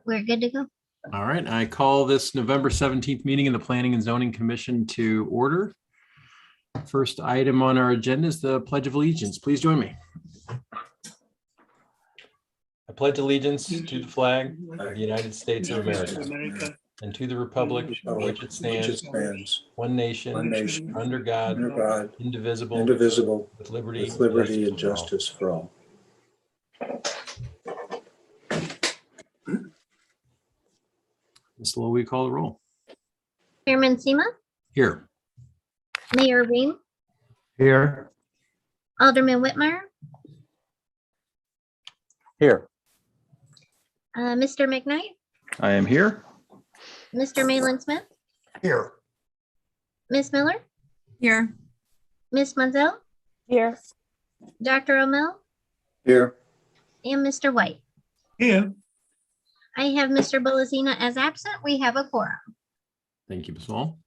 we're good to go. All right, I call this November 17th meeting of the Planning and Zoning Commission to order. First item on our agenda is the Pledge of Allegiance. Please join me. I pledge allegiance to the flag of the United States of America and to the republic for which it stands, one nation, under God, indivisible, with liberty and justice for all. Ms. Lowe, we call the roll. Chairman Sema, Here. Mayor Ream, Here. Alderman Whitmire, Here. Mr. McKnight, I am here. Mr. Malin Smith, Here. Ms. Miller, Here. Ms. Munzel, Here. Dr. O'Mell, Here. and Mr. White. Here. I have Mr. Bolazina as absent. We have a quorum. Thank you, Ms. Wall.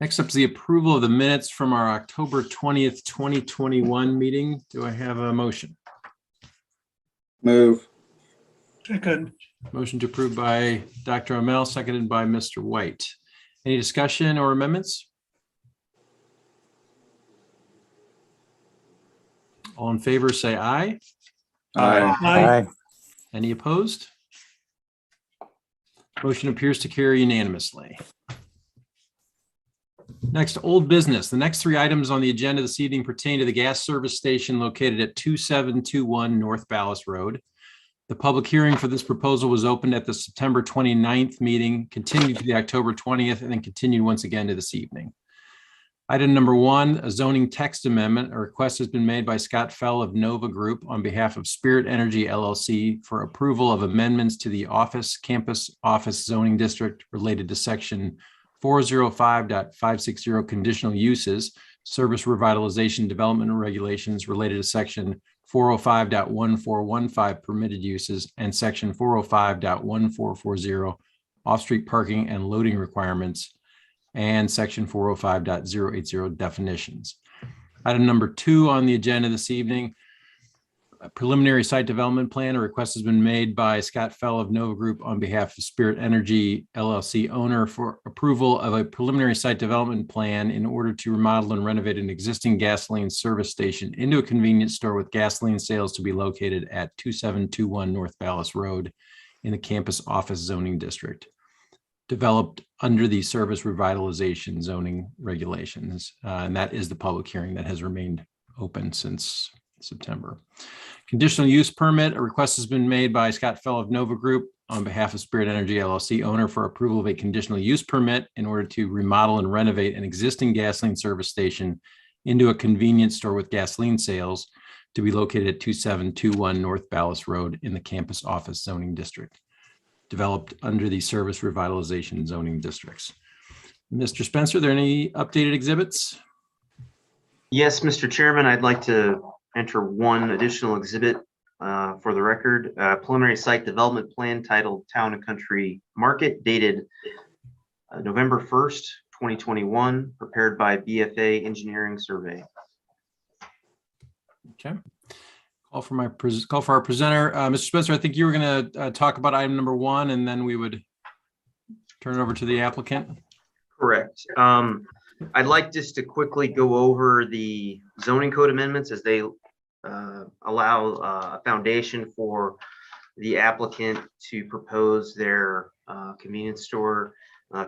Next up is the approval of the minutes from our October 20th, 2021 meeting. Do I have a motion? Move. Second. Motion to approve by Dr. O'Mell, seconded by Mr. White. Any discussion or amendments? All in favor, say aye. Aye. Aye. Any opposed? Motion appears to carry unanimously. Next, old business. The next three items on the agenda this evening pertain to the gas service station located at 2721 North Ballas Road. The public hearing for this proposal was opened at the September 29th meeting, continued to the October 20th, and then continued once again to this evening. Item number one, a zoning text amendment. A request has been made by Scott Fell of Nova Group on behalf of Spirit Energy LLC for approval of amendments to the campus office zoning district related to section 405.560 conditional uses, service revitalization development regulations related to section 405.1415 permitted uses and section 405.1440 off-street parking and loading requirements, and section 405.080 definitions. Item number two on the agenda this evening, a preliminary site development plan. A request has been made by Scott Fell of Nova Group on behalf of Spirit Energy LLC owner for approval of a preliminary site development plan in order to remodel and renovate an existing gasoline service station into a convenience store with gasoline sales to be located at 2721 North Ballas Road in the campus office zoning district, developed under the service revitalization zoning regulations. And that is the public hearing that has remained open since September. Conditional use permit. A request has been made by Scott Fell of Nova Group on behalf of Spirit Energy LLC owner for approval of a conditional use permit in order to remodel and renovate an existing gasoline service station into a convenience store with gasoline sales to be located at 2721 North Ballas Road in the campus office zoning district, developed under the service revitalization zoning districts. Mr. Spencer, are there any updated exhibits? Yes, Mr. Chairman, I'd like to enter one additional exhibit for the record. Preliminary site development plan titled Town and Country Market, dated November 1st, 2021, prepared by BFA Engineering Survey. Okay. Call for our presenter. Mr. Spencer, I think you were going to talk about item number one, and then we would turn it over to the applicant. Correct. I'd like just to quickly go over the zoning code amendments as they allow a foundation for the applicant to propose their convenience store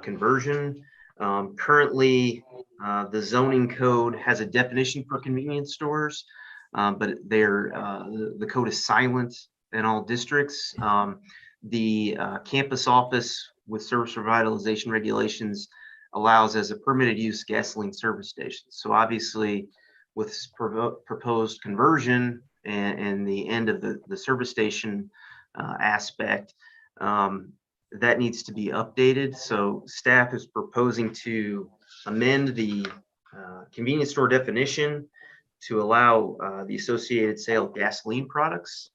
conversion. Currently, the zoning code has a definition for convenience stores, but the code is silent in all districts. The campus office with service revitalization regulations allows as a permitted use gasoline service station. So obviously with proposed conversion and the end of the service station aspect, that needs to be updated. So staff is proposing to amend the convenience store definition to allow the associated sale of gasoline products,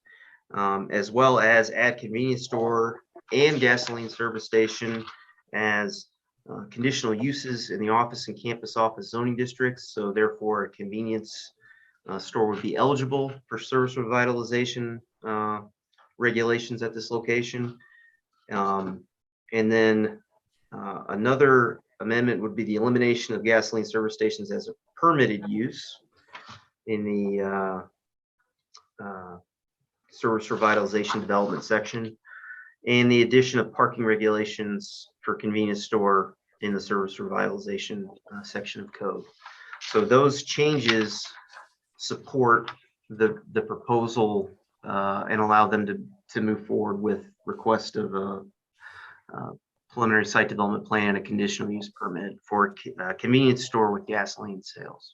as well as add convenience store and gasoline service station as conditional uses in the office and campus office zoning districts. So therefore a convenience store would be eligible for service revitalization regulations at this location. And then another amendment would be the elimination of gasoline service stations as a permitted use in the service revitalization development section, and the addition of parking regulations for convenience store in the service revitalization section of code. So those changes support the proposal and allow them to move forward with request of a preliminary site development plan, a conditional use permit for a convenience store with gasoline sales.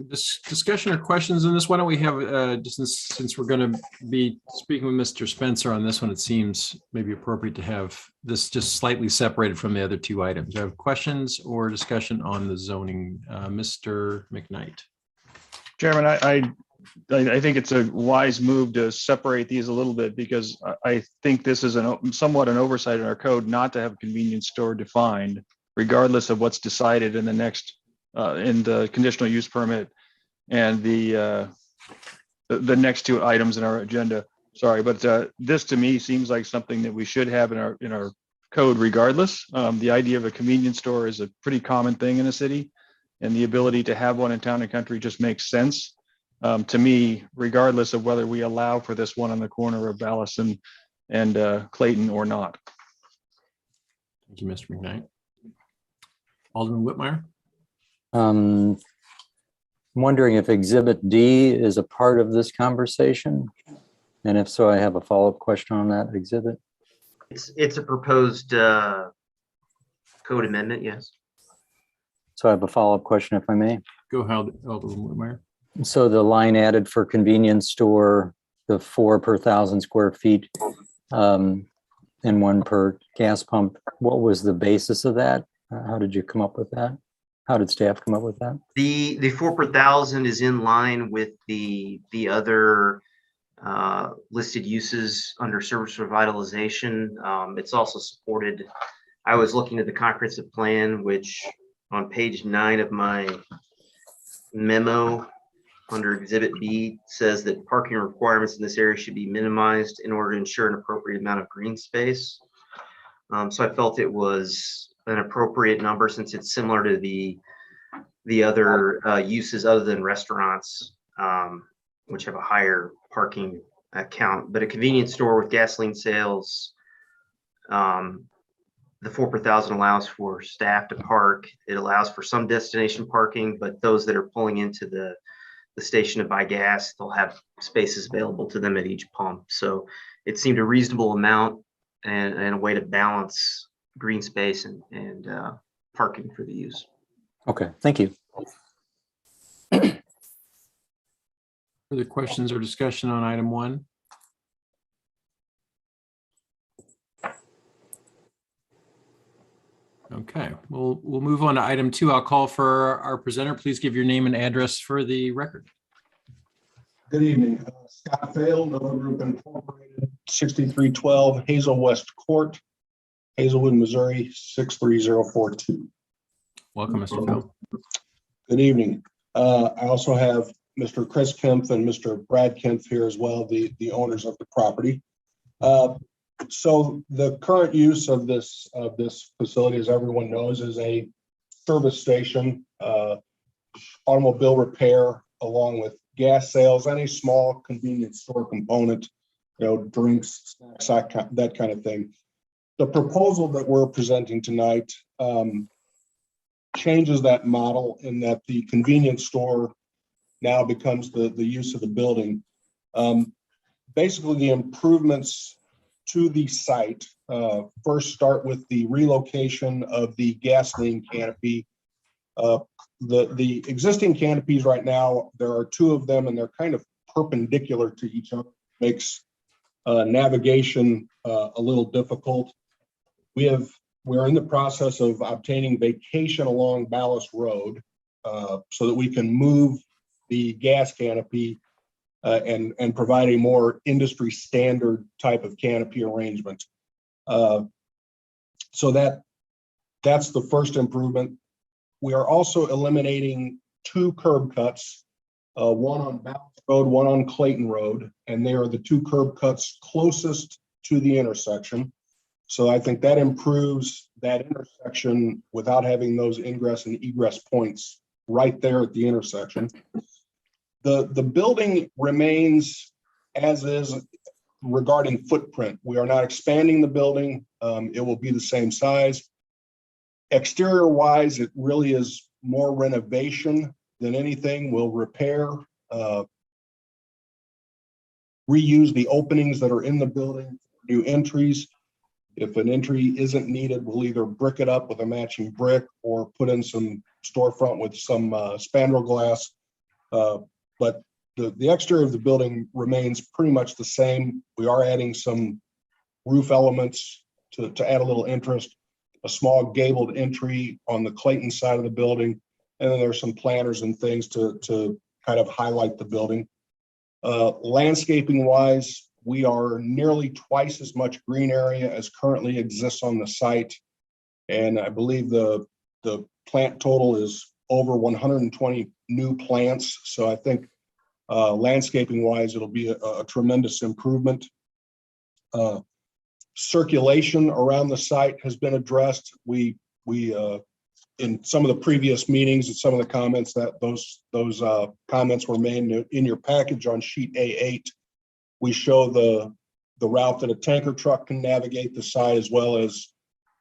This discussion or questions on this? Why don't we have, just since we're going to be speaking with Mr. Spencer on this one, it seems maybe appropriate to have this just slightly separated from the other two items. Do you have questions or discussion on the zoning? Mr. McKnight. Chairman, I think it's a wise move to separate these a little bit, because I think this is somewhat an oversight in our code not to have a convenience store defined, regardless of what's decided in the next in the conditional use permit and the next two items in our agenda. Sorry, but this to me seems like something that we should have in our code regardless. The idea of a convenience store is a pretty common thing in a city, and the ability to have one in Town and Country just makes sense to me, regardless of whether we allow for this one on the corner of Allison and Clayton or not. Thank you, Mr. McKnight. Alderman Whitmire. I'm wondering if Exhibit D is a part of this conversation, and if so, I have a follow-up question on that exhibit. It's a proposed code amendment, yes. So I have a follow-up question, if I may. Go ahead, Alderman Whitmire. So the line added for convenience store, the 4 per 1,000 square feet and 1 per gas pump, what was the basis of that? How did you come up with that? How did staff come up with that? The 4 per 1,000 is in line with the other listed uses under service revitalization. It's also supported. I was looking at the comprehensive plan, which on page 9 of my memo under Exhibit B says that parking requirements in this area should be minimized in order to ensure an appropriate amount of green space. So I felt it was an appropriate number since it's similar to the other uses other than restaurants, which have a higher parking count. But a convenience store with gasoline sales, the 4 per 1,000 allows for staff to park. It allows for some destination parking, but those that are pulling into the station to buy gas, they'll have spaces available to them at each pump. So it seemed a reasonable amount and a way to balance green space and parking for the use. Okay, thank you. Further questions or discussion on item 1? Okay, we'll move on to item 2. I'll call for our presenter. Please give your name and address for the record. Good evening. Scott Fail, Miller Group Incorporated, 6312 Hazel West Court, Hazelwood, Missouri, 63042. Welcome, Mr. Phil. Good evening. I also have Mr. Chris Kempf and Mr. Brad Kempf here as well, the owners of the property. So the current use of this facility, as everyone knows, is a service station, automobile repair, along with gas sales, any small convenience store component, drinks, snacks, that kind of thing. The proposal that we're presenting tonight changes that model in that the convenience store now becomes the use of the building. Basically, the improvements to the site first start with the relocation of the gasoline canopy. The existing canopies right now, there are 2 of them, and they're kind of perpendicular to each other. Makes navigation a little difficult. We're in the process of obtaining vacation along Ballast Road so that we can move the gas canopy and provide a more industry standard type of canopy arrangement. So that's the first improvement. We are also eliminating 2 curb cuts one on Bounce Road, one on Clayton Road, and they are the two curb cuts closest to the intersection. So I think that improves that intersection without having those ingress and egress points right there at the intersection. The building remains as is regarding footprint. We are not expanding the building. It will be the same size. Exterior wise, it really is more renovation than anything. We'll repair, reuse the openings that are in the building, new entries. If an entry isn't needed, we'll either brick it up with a matching brick or put in some storefront with some spandrel glass. But the exterior of the building remains pretty much the same. We are adding some roof elements to add a little interest, a small gabled entry on the Clayton side of the building. And then there's some planters and things to kind of highlight the building. Landscaping wise, we are nearly twice as much green area as currently exists on the site. And I believe the plant total is over 120 new plants. So I think landscaping wise, it'll be a tremendous improvement. Circulation around the site has been addressed. We in some of the previous meetings and some of the comments that those comments were made in your package on sheet A8. We show the route that a tanker truck can navigate the site, as well as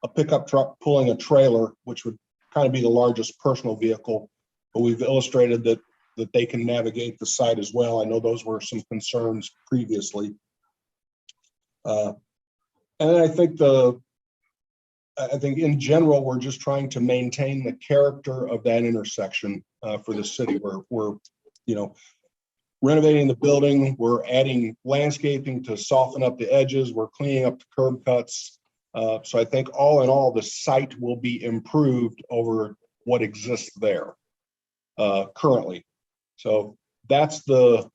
a pickup truck pulling a trailer, which would kind of be the largest personal vehicle. But we've illustrated that they can navigate the site as well. I know those were some concerns previously. And then I think in general, we're just trying to maintain the character of that intersection for the city. We're renovating the building, we're adding landscaping to soften up the edges, we're cleaning up the curb cuts. So I think all in all, the site will be improved over what exists there currently. So that's the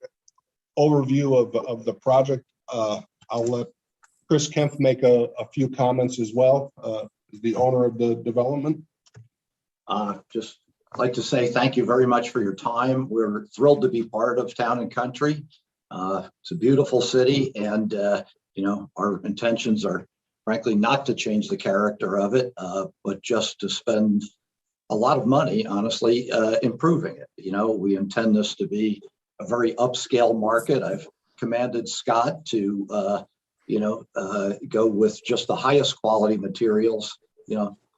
overview of the project. I'll let Chris Kempf make a few comments as well, the owner of the development. Just like to say thank you very much for your time. We're thrilled to be part of Town and Country. It's a beautiful city, and our intentions are frankly not to change the character of it, but just to spend a lot of money, honestly, improving it. We intend this to be a very upscale market. I've commanded Scott to go with just the highest quality materials,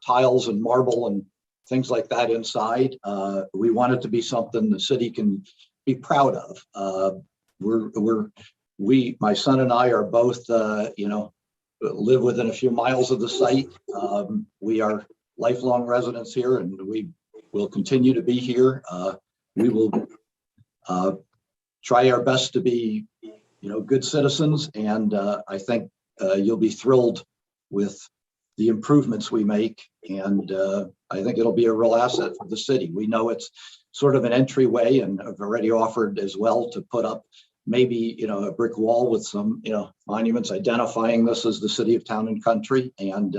tiles and marble and things like that inside. We want it to be something the city can be proud of. My son and I are both, live within a few miles of the site. We are lifelong residents here, and we will continue to be here. We will try our best to be, good citizens, and I think you'll be thrilled with the improvements we make, and I think it'll be a real asset for the city. We know it's sort of an entryway, and I've already offered as well to put up maybe a brick wall with some monuments identifying this as the city of Town and Country, and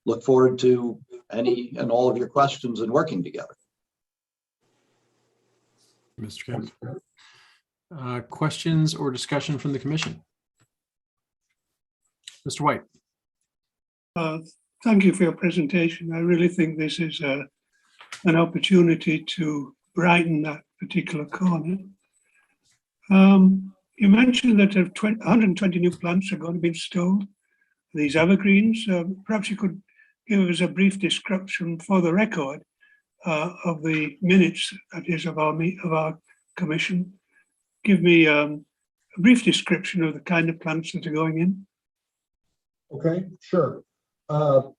look forward to any and all of your questions and working together. Mr. Kempf. Questions or discussion from the commission? Mr. White. Thank you for your presentation. I really think this is an opportunity to brighten that particular corner. You mentioned that 120 new plants are going to be installed, these evergreens. Perhaps you could give us a brief description for the record of the minutes, that is, of our commission. Give me a brief description of the kind of plants that are going in. Okay, sure. The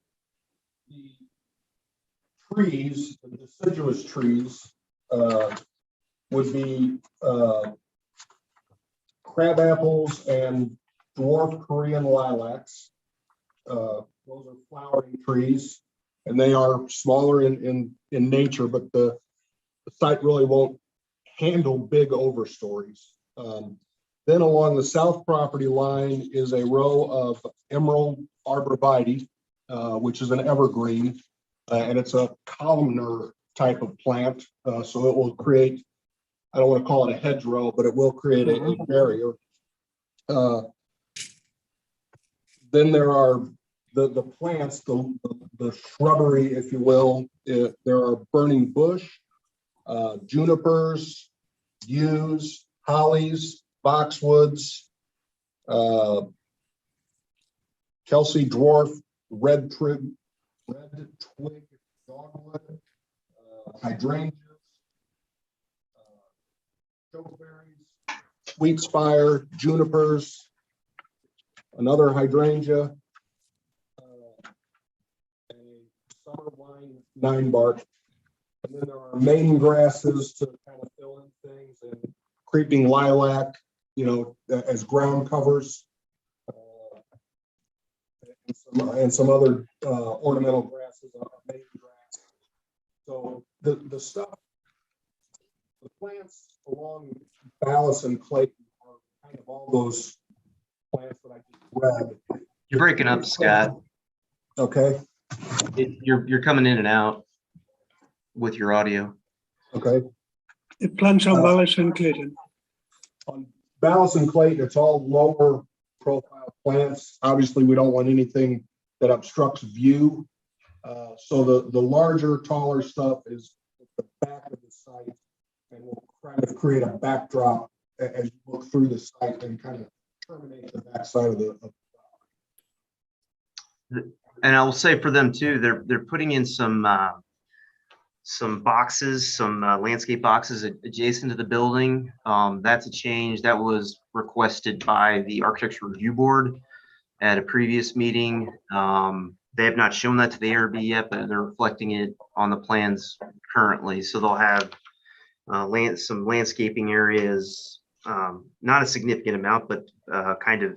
trees, the deciduous trees, would be crab apples and dwarf Korean lilacs. Those are flowering trees, and they are smaller in nature, but the site really won't handle big overstories. Then along the south property line is a row of emerald arborvitae, which is an evergreen, and it's a columnar type of plant. So it will create I don't want to call it a hedgerow, but it will create a barrier. Then there are the plants, the shrubbery, if you will. There are burning bush, junipers, yews, hollies, boxwoods, Kelsey dwarf, red twig, dogwood, hydrangeas, chokeberries, sweet spire, junipers, another hydrangea, a summer wine nine bark. And then there are main grasses to kind of fill in things, and creeping lilac, you know, as ground covers, and some other ornamental grasses, main grass. So the stuff, the plants along Ballas and Clayton are kind of all those plants that I just read. You're breaking up, Scott. Okay. You're coming in and out with your audio. Okay. The plants on Ballas and Clayton. On Ballas and Clayton, it's all lower profile plants. Obviously, we don't want anything that obstructs view. So the larger, taller stuff is at the back of the site, and we'll kind of create a backdrop as you look through the site and kind of terminate the backside of the. And I will say for them too, they're putting in some boxes, some landscape boxes adjacent to the building. That's a change that was requested by the Architecture Review Board at a previous meeting. They have not shown that to the ARB yet, but they're reflecting it on the plans currently. So they'll have some landscaping areas, not a significant amount, but kind of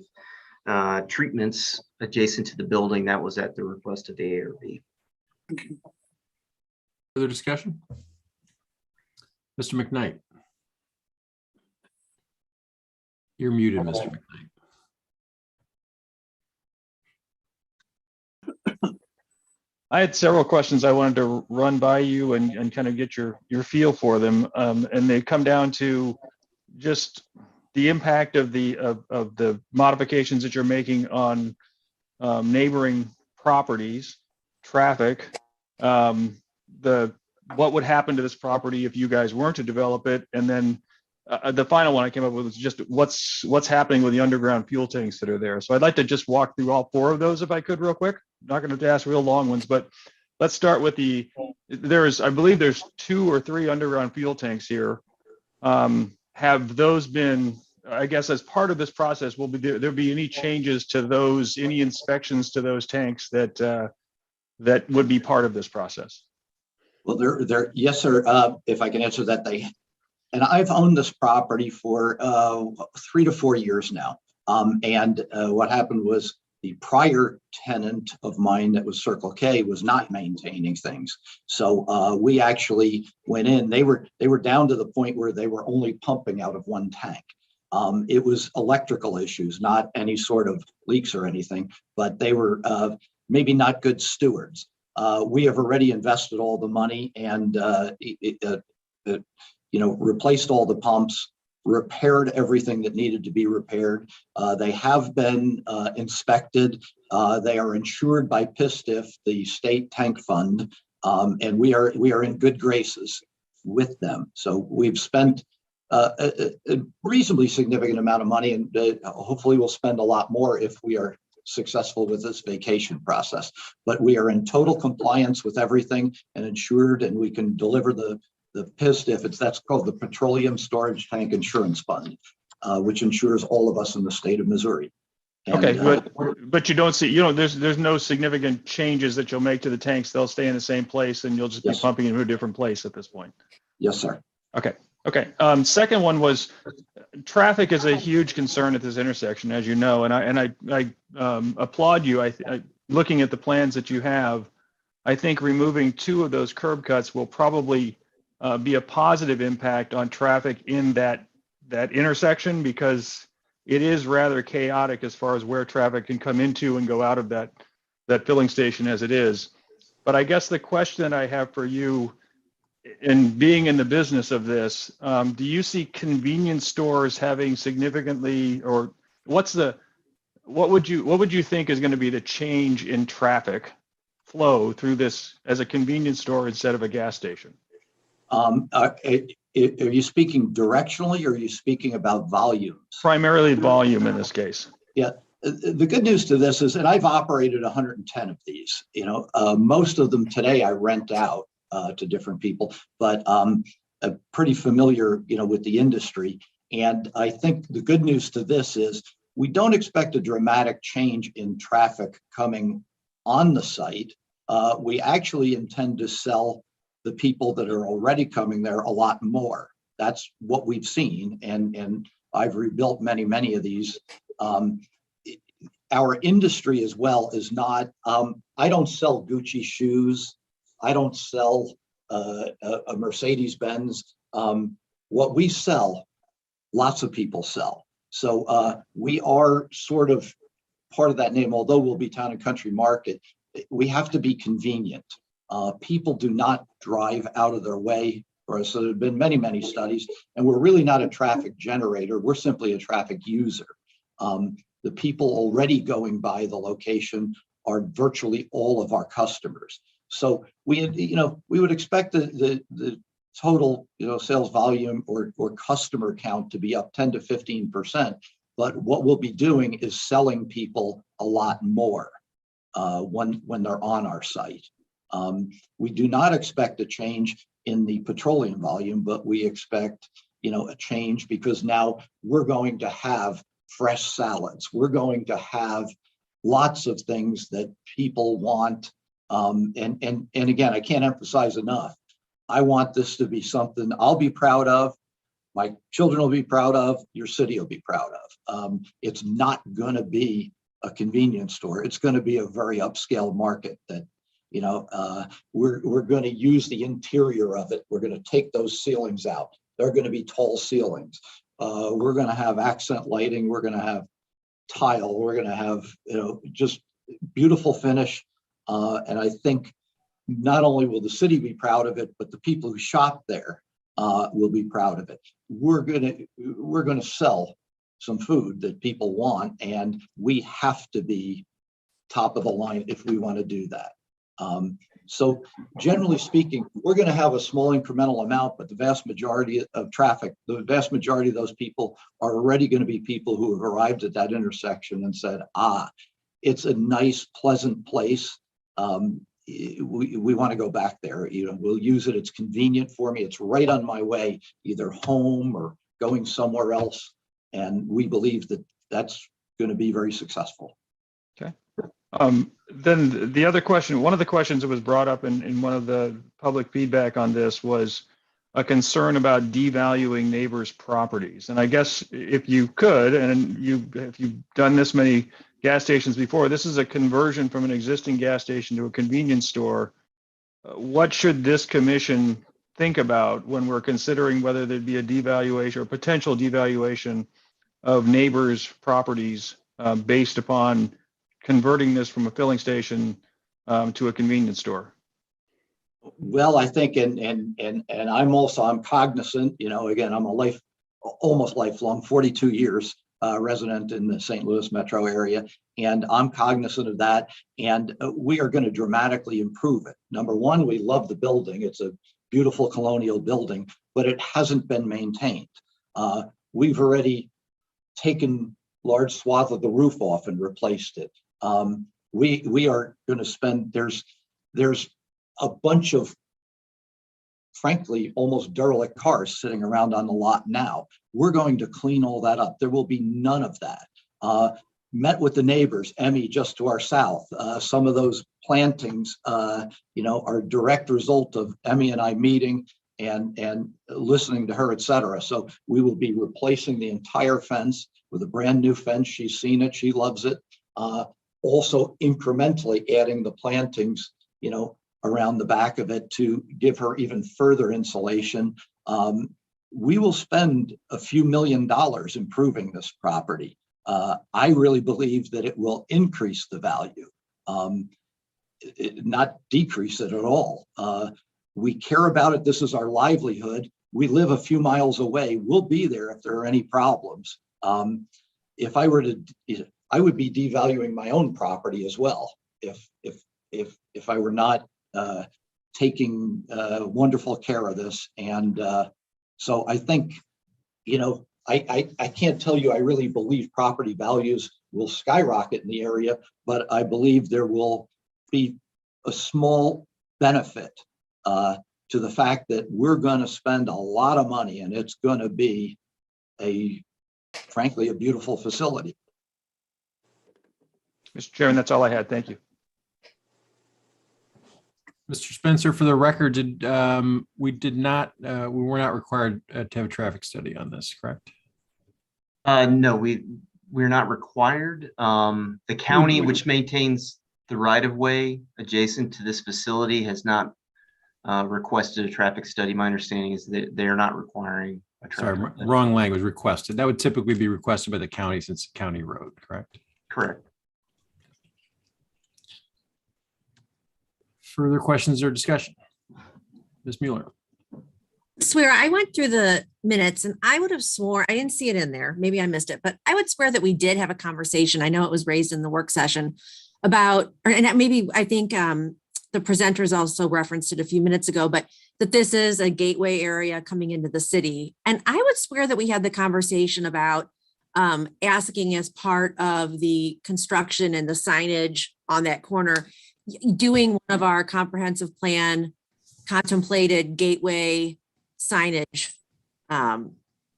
treatments adjacent to the building. That was at the request of the ARB. Okay. Further discussion? Mr. McKnight. You're muted, Mr. McKnight. I had several questions I wanted to run by you and kind of get your feel for them. And they come down to just the impact of the modifications that you're making on neighboring properties, traffic, what would happen to this property if you guys weren't to develop it, and then the final one I came up with was just what's happening with the underground fuel tanks that are there. So I'd like to just walk through all four of those if I could real quick. I'm not going to ask real long ones, but let's start with I believe there's 2 or 3 underground fuel tanks here. Have those been, I guess, as part of this process, will there be any changes to those, any inspections to those tanks that would be part of this process? Well, yes, sir. If I can answer that, and I've owned this property for 3 to 4 years now. And what happened was the prior tenant of mine that was Circle K was not maintaining things. So we actually went in. They were down to the point where they were only pumping out of one tank. It was electrical issues, not any sort of leaks or anything, but they were maybe not good stewards. We have already invested all the money and replaced all the pumps, repaired everything that needed to be repaired. They have been inspected. They are insured by PISTIF, the state tank fund, and we are in good graces with them. So we've spent a reasonably significant amount of money, and hopefully we'll spend a lot more if we are successful with this vacation process. But we are in total compliance with everything and insured, and we can deliver the PISTIF. That's called the Petroleum Storage Tank Insurance Fund, which insures all of us in the state of Missouri. And, okay, but you don't see, there's no significant changes that you'll make to the tanks. They'll stay in the same place, and you'll just be pumping into a different place at this point. Yes, sir. Okay. Second one was traffic is a huge concern at this intersection, as you know, and I applaud you. I looking at the plans that you have, I think removing 2 of those curb cuts will probably be a positive impact on traffic in that intersection, because it is rather chaotic as far as where traffic can come into and go out of that filling station as it is. But I guess the question I have for you, in being in the business of this, do you see convenience stores having significantly, or what would you think is going to be the change in traffic flow through this as a convenience store instead of a gas station? Are you speaking directionally, or are you speaking about volumes? Primarily volume in this case. Yeah. The good news to this is, and I've operated 110 of these, most of them today I rent out to different people, but I'm pretty familiar, with the industry. And I think the good news to this is we don't expect a dramatic change in traffic coming on the site. We actually intend to sell the people that are already coming there a lot more. That's what we've seen. And I've rebuilt many of these. Our industry as well is not, I don't sell Gucci shoes. I don't sell a Mercedes-Benz. What we sell, lots of people sell. So we are sort of part of that name, although we'll be Town and Country Market. We have to be convenient. People do not drive out of their way for us. So there have been many studies, and we're really not a traffic generator. We're simply a traffic user. The people already going by the location are virtually all of our customers. So we would expect the total, sales volume or customer count to be up 10 to 15%. But what we'll be doing is selling people a lot more when they're on our site. We do not expect a change in the petroleum volume, but we expect, a change because now we're going to have fresh salads. We're going to have lots of things that people want. And again, I can't emphasize enough. I want this to be something I'll be proud of. My children will be proud of. Your city will be proud of. It's not going to be a convenience store. It's going to be a very upscale market that, we're going to use the interior of it. We're going to take those ceilings out. They're going to be tall ceilings. We're going to have accent lighting. We're going to have tile. We're going to have, just beautiful finish. And I think not only will the city be proud of it, but the people who shop there will be proud of it. We're going to sell some food that people want, and we have to be top of the line if we want to do that. So generally speaking, we're going to have a small incremental amount, but the vast majority of traffic, the vast majority of those people are already going to be people who have arrived at that intersection and said, it's a nice, pleasant place. We want to go back there. We'll use it. It's convenient for me. It's right on my way, either home or going somewhere else. And we believe that that's going to be very successful. Okay. Then the other question, one of the questions that was brought up in one of the public feedback on this was a concern about devaluing neighbors' properties. And I guess if you could, and if you've done this many gas stations before, this is a conversion from an existing gas station to a convenience store. What should this commission think about when we're considering whether there'd be a devaluation or potential devaluation of neighbors' properties based upon converting this from a filling station to a convenience store? Well, I think, and I'm cognizant, again, I'm almost lifelong, 42 years resident in the St. Louis metro area, and I'm cognizant of that. And we are going to dramatically improve it. Number one, we love the building. It's a beautiful colonial building, but it hasn't been maintained. We've already taken large swath of the roof off and replaced it. We are going to spend, there's a bunch of, frankly, almost derelict cars sitting around on the lot now. We're going to clean all that up. There will be none of that. Met with the neighbors, Emmy just to our south. Some of those plantings, are a direct result of Emmy and I meeting and listening to her, et cetera. So we will be replacing the entire fence with a brand new fence. She's seen it, she loves it. Also incrementally adding the plantings, around the back of it to give her even further insulation. We will spend a few $1 million improving this property. I really believe that it will increase the value, not decrease it at all. we care about it. This is our livelihood. We live a few miles away. We'll be there if there are any problems. If I were to, I would be devaluing my own property as well if I were not taking wonderful care of this. And so I think, you know, I can't tell you I really believe property values will skyrocket in the area, but I believe there will be a small benefit to the fact that we're going to spend a lot of money, and it's going to be frankly, a beautiful facility. Mr. Chairman, that's all I had. Thank you. Mr. Spencer, for the record, we were not required to have a traffic study on this, correct? No, we're not required. The county, which maintains the right of way adjacent to this facility, has not requested a traffic study. My understanding is that they are not requiring a traffic Sorry, study. wrong language, requested. That would typically be requested by the county since it's a county road, correct? Correct. Further questions or discussion? Ms. Mueller. Swear, I went through the minutes and I would have swore, I didn't see it in there. Maybe I missed it, but I would swear that we did have a conversation. I know it was raised in the work session about, and maybe I think the presenters also referenced it a few minutes ago, but that this is a gateway area coming into the city. And I would swear that we had the conversation about asking as part of the construction and the signage on that corner, doing one of our comprehensive plan contemplated gateway signage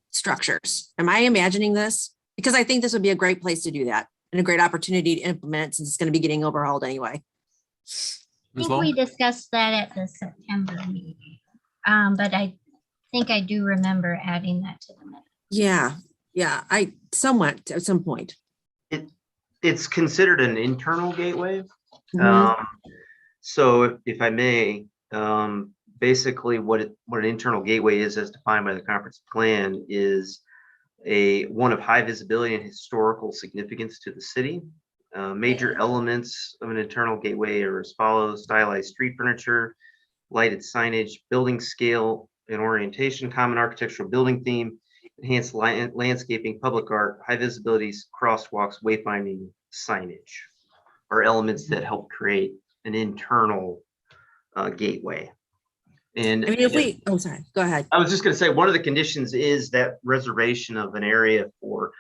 structures. Am I imagining this? Because I think this would be a great place to do that and a great opportunity to implement since it's going to be getting overhauled anyway. I think we discussed that at the September meeting, but I think I do remember adding that to the minute. Yeah, I somewhat at some point. It's considered an internal gateway. Mhm. So if I may, basically what an internal gateway is, as defined by the conference plan, is one of high visibility and historical significance to the city. Major elements of an internal gateway are as follows: stylized street furniture, lighted signage, building scale and orientation, common architectural building theme, enhanced landscaping, public art, high visibilities, crosswalks, wayfinding signage are elements that help create an internal gateway. And I mean, if we, oh, sorry, go ahead. I was just going to say, one of the conditions is that reservation of an area for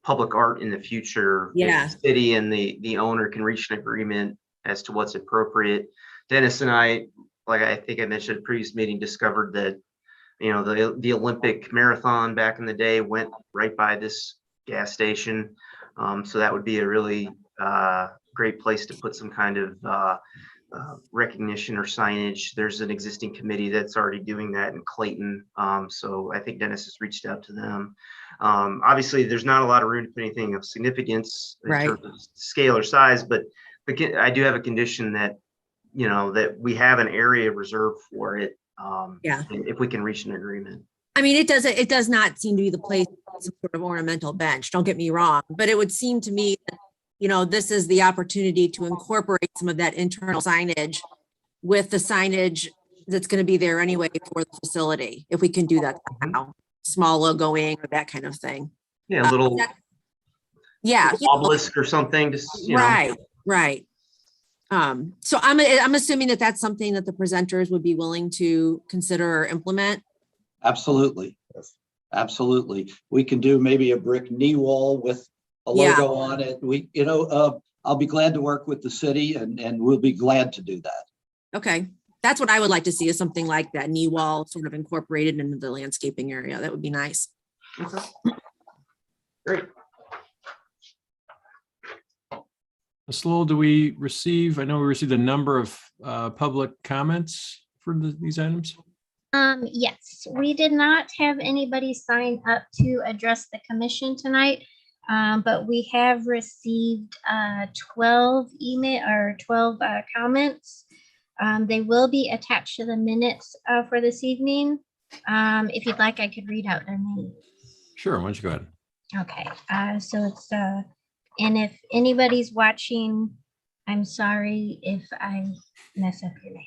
public art in the future. Yeah. The city and the owner can reach an agreement as to what's appropriate. Dennis and I, like I think I mentioned at a previous meeting, discovered that, you know, the Olympic marathon back in the day went right by this gas station. So that would be a really great place to put some kind of recognition or signage. There's an existing committee that's already doing that in Clayton. So I think Dennis has reached out to them. Obviously, there's not a lot of room to put anything of significance in terms of scale or size, but I do have a condition that, you know, that we have an area reserved for it. If we can reach an agreement. I mean, it does not seem to be the place for some sort of ornamental bench. Don't get me wrong, but it would seem to me that, you know, this is the opportunity to incorporate some of that internal signage with the signage that's going to be there anyway for the facility. If we can do that somehow, small logoing or that kind of thing. Yeah, a little obelisk or something. Just, you know. Right. So I'm assuming that that's something that the presenters would be willing to consider or implement. Absolutely. Yes. Absolutely. We can do maybe a brick knee wall with a logo on it. We, you know, I'll be glad to work with the city and we'll be glad to do that. Okay. That's what I would like to see, is something like that knee wall sort of incorporated into the landscaping area. That would be nice. Okay. Great. Ms. Lowell, do we receive, I know we received a number of public comments for these items. Yes, we did not have anybody sign up to address the commission tonight, but we have received 12 comments. They will be attached to the minutes for this evening. If you'd like, I could read out their names. Sure, why don't you go ahead? Okay, so it's, and if anybody's watching, I'm sorry if I mess up your name.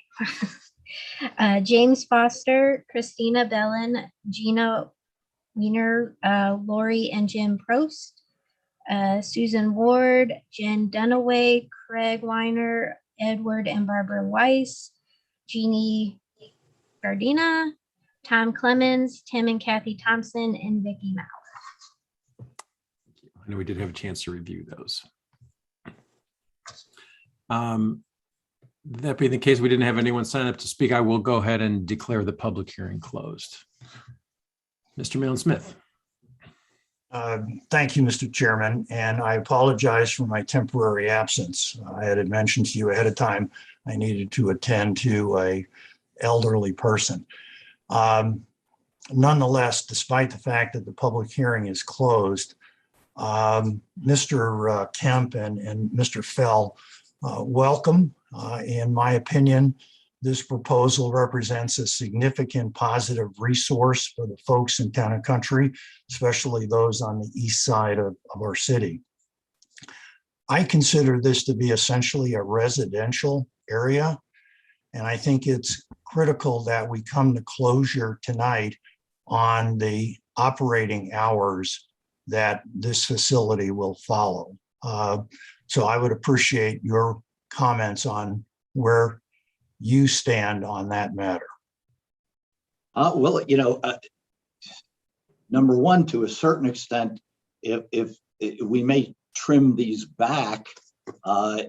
James Foster, Christina Bellin, Gina Wiener, Lori and Jim Prost, Susan Ward, Jen Dunaway, Craig Weiner, Edward and Barbara Weiss, Jeannie Gardina, Tom Clemens, Tim and Kathy Thompson, and Vicky Mauer. I know we did have a chance to review those. That being the case, we didn't have anyone sign up to speak. I will go ahead and declare the public hearing closed. Mr. Malin Smith. Thank you, Mr. Chairman, and I apologize for my temporary absence. I had mentioned to you ahead of time I needed to attend to a elderly person. Nonetheless, despite the fact that the public hearing is closed, Mr. Kemp and Mr. Fell, welcome. In my opinion, this proposal represents a significant positive resource for the folks in Town and Country, especially those on the east side of our city. I consider this to be essentially a residential area, and I think it's critical that we come to closure tonight on the operating hours that this facility will follow. So I would appreciate your comments on where you stand on that matter. Well, number one, to a certain extent, if we may trim these back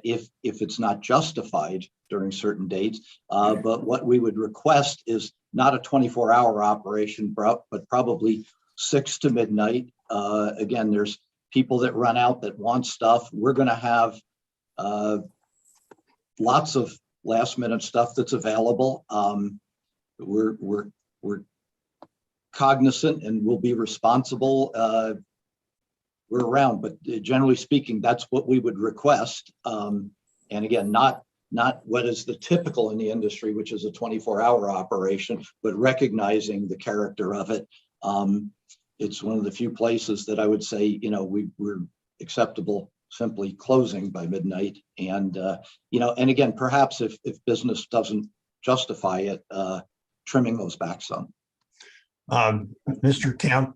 if it's not justified during certain dates, but what we would request is not a 24-hour operation, but probably 6 to midnight. Again, there's people that run out that want stuff. We're going to have lots of last-minute stuff that's available. We're cognizant and we'll be responsible. We're around, but generally speaking, that's what we would request. And again, not what is the typical in the industry, which is a 24-hour operation, but recognizing the character of it. It's one of the few places that I would say, we're acceptable simply closing by midnight. And, and again, perhaps if business doesn't justify it, trimming those back some. Mr. Kemp,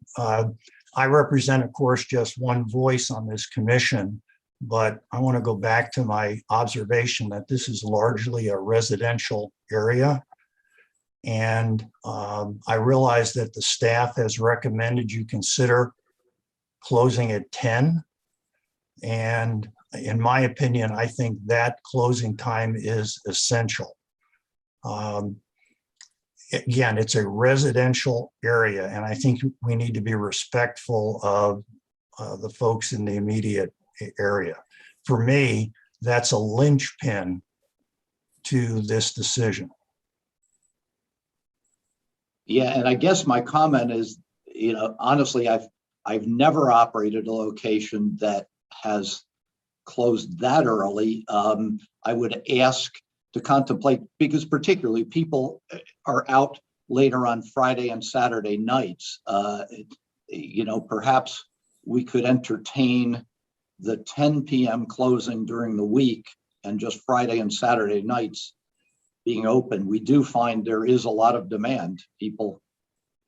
I represent, of course, just one voice on this commission, but I want to go back to my observation that this is largely a residential area. And I realize that the staff has recommended you consider closing at 10. And in my opinion, I think that closing time is essential. Again, it's a residential area, and I think we need to be respectful of the folks in the immediate area. For me, that's a linchpin to this decision. Yeah, and I guess my comment is, honestly, I've never operated a location that has closed that early. I would ask to contemplate, because particularly people are out later on Friday and Saturday nights. Perhaps we could entertain the 10 p.m. closing during the week and just Friday and Saturday nights being open. We do find there is a lot of demand, people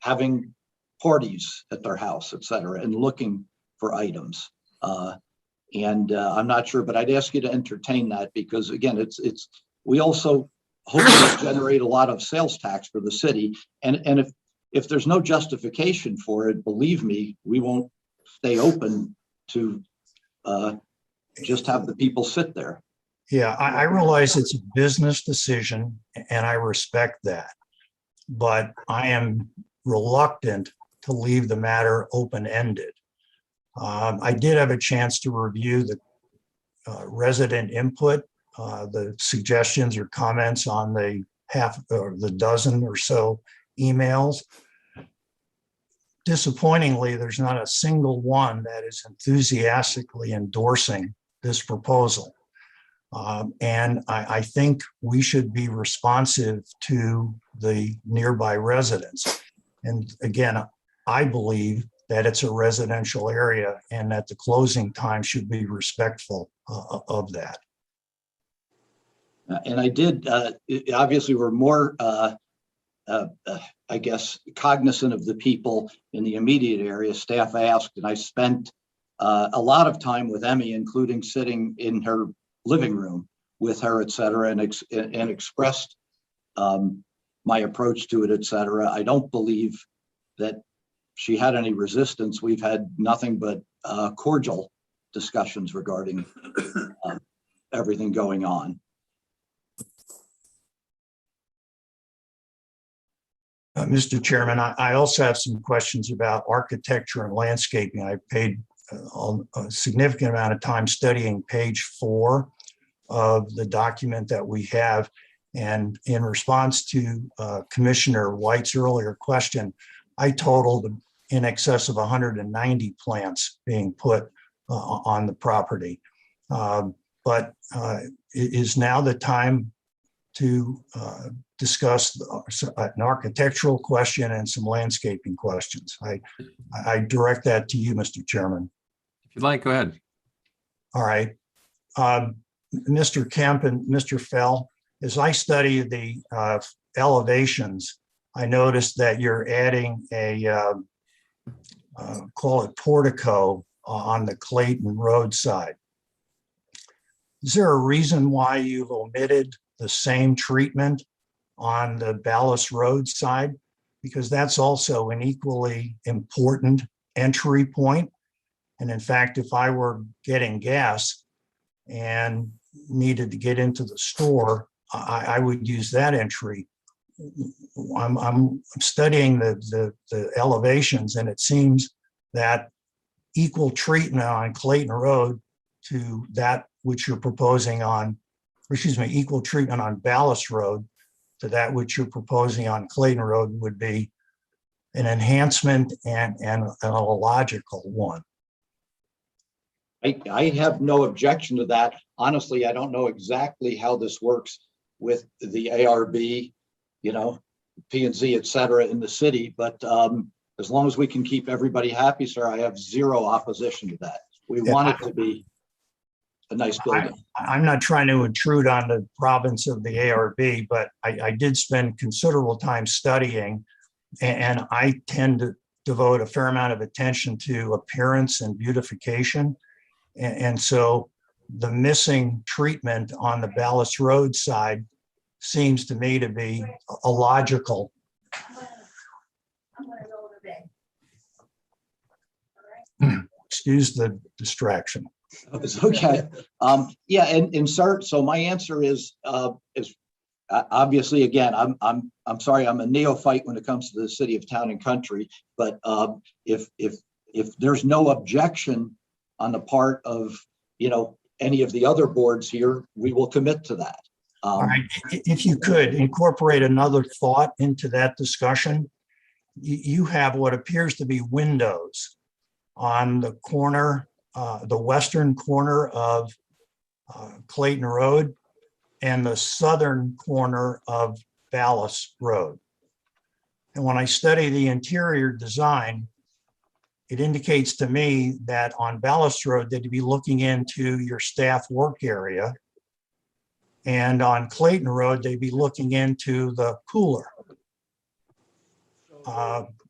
having parties at their house, et cetera, and looking for items. I'm not sure, but I'd ask you to entertain that, because again, we also hope to generate a lot of sales tax for the city. And if there's no justification for it, believe me, we won't stay open to just have the people sit there. Yeah, I realize it's a business decision and I respect that, but I am reluctant to leave the matter open-ended. I did have a chance to review the resident input, the suggestions or comments on the the dozen or so emails. Disappointingly, there's not a single one that is enthusiastically endorsing this proposal. And I think we should be responsive to the nearby residents. And again, I believe that it's a residential area and that the closing time should be respectful of that. And I did, obviously, we're more, I guess, cognizant of the people in the immediate area. Staff asked, and I spent a lot of time with Emmy, including sitting in her living room with her, et cetera, and expressed my approach to it, et cetera. I don't believe that she had any resistance. We've had nothing but cordial discussions regarding everything going on. Mr. Chairman, I also have some questions about architecture and landscaping. I paid a significant amount of time studying page 4 of the document that we have. And in response to Commissioner White's earlier question, I totaled in excess of 190 plants being put on the property. But is now the time to discuss an architectural question and some landscaping questions? I direct that to you, Mr. Chairman. If you'd like, go ahead. All right. Mr. Kemp and Mr. Fell, as I study the elevations, I noticed that you're adding a, call it portico on the Clayton Road side. Is there a reason why you've omitted the same treatment on the Ballas Road side? Because that's also an equally important entry point. And in fact, if I were getting gas and needed to get into the store, I would use that entry. I'm studying the elevations, and it seems that equal treatment on Clayton Road to that which you're proposing on, excuse me, equal treatment on Ballas Road to that which you're proposing on Clayton Road would be an enhancement and a logical one. I have no objection to that. Honestly, I don't know exactly how this works with the ARB, you know, P&Z, et cetera, in the city. But as long as we can keep everybody happy, sir, I have zero opposition to that. We want it to be a nice building. I'm not trying to intrude on the province of the ARB, but I did spend considerable time studying, and I tend to devote a fair amount of attention to appearance and beautification. And so the missing treatment on the Ballas Road side seems to me to be a logical. Excuse the distraction. It's okay. Yeah, and sir, so my answer is obviously, again, I'm sorry, I'm a neophyte when it comes to the city of Town and Country, but if there's no objection on the part of, you know, any of the other boards here, we will commit to that. All right, if you could incorporate another thought into that discussion, you have what appears to be windows on the corner, the western corner of Clayton Road and the southern corner of Ballas Road. And when I study the interior design, it indicates to me that on Ballas Road, they'd be looking into your staff work area. And on Clayton Road, they'd be looking into the cooler.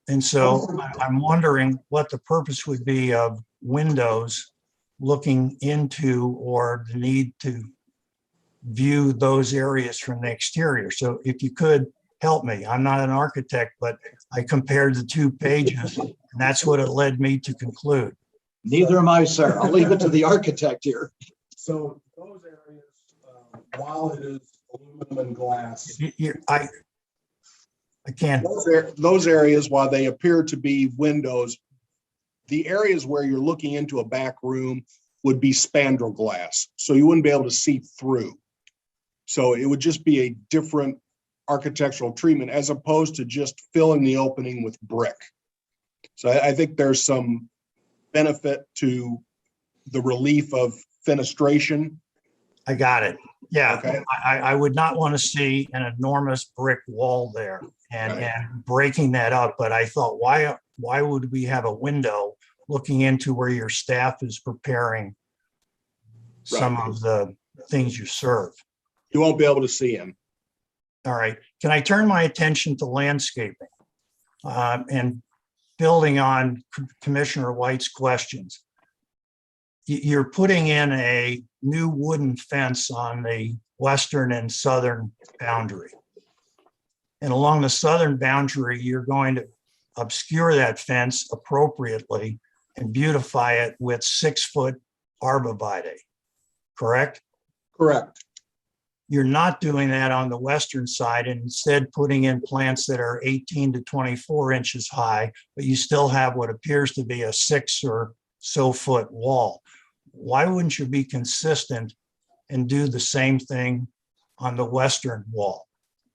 And so I'm wondering what the purpose would be of windows looking into, or the need to view those areas from the exterior. So if you could help me, I'm not an architect, but I compared the two pages, and that's what it led me to conclude. Neither am I, sir. I'll leave it to the architect here. So those areas, while it is aluminum and glass, I can't. Those areas, while they appear to be windows, the areas where you're looking into a back room would be spandrel glass. So you wouldn't be able to see through. So it would just be a different architectural treatment as opposed to just filling the opening with brick. So I think there's some benefit to the relief of fenestration. I got it. Yeah, Okay. I would not want to see an enormous brick wall there and breaking that up. But I thought, why would we have a window looking into where your staff is preparing some of the things you serve? You won't be able to see him. All right. Can I turn my attention to landscaping? And building on Commissioner White's questions. You're putting in a new wooden fence on the western and southern boundary. And along the southern boundary, you're going to obscure that fence appropriately and beautify it with 6-foot arborvitae, correct? Correct. You're not doing that on the western side and instead putting in plants that are 18 to 24 inches high, but you still have what appears to be a 6 or so foot wall. Why wouldn't you be consistent and do the same thing on the western wall,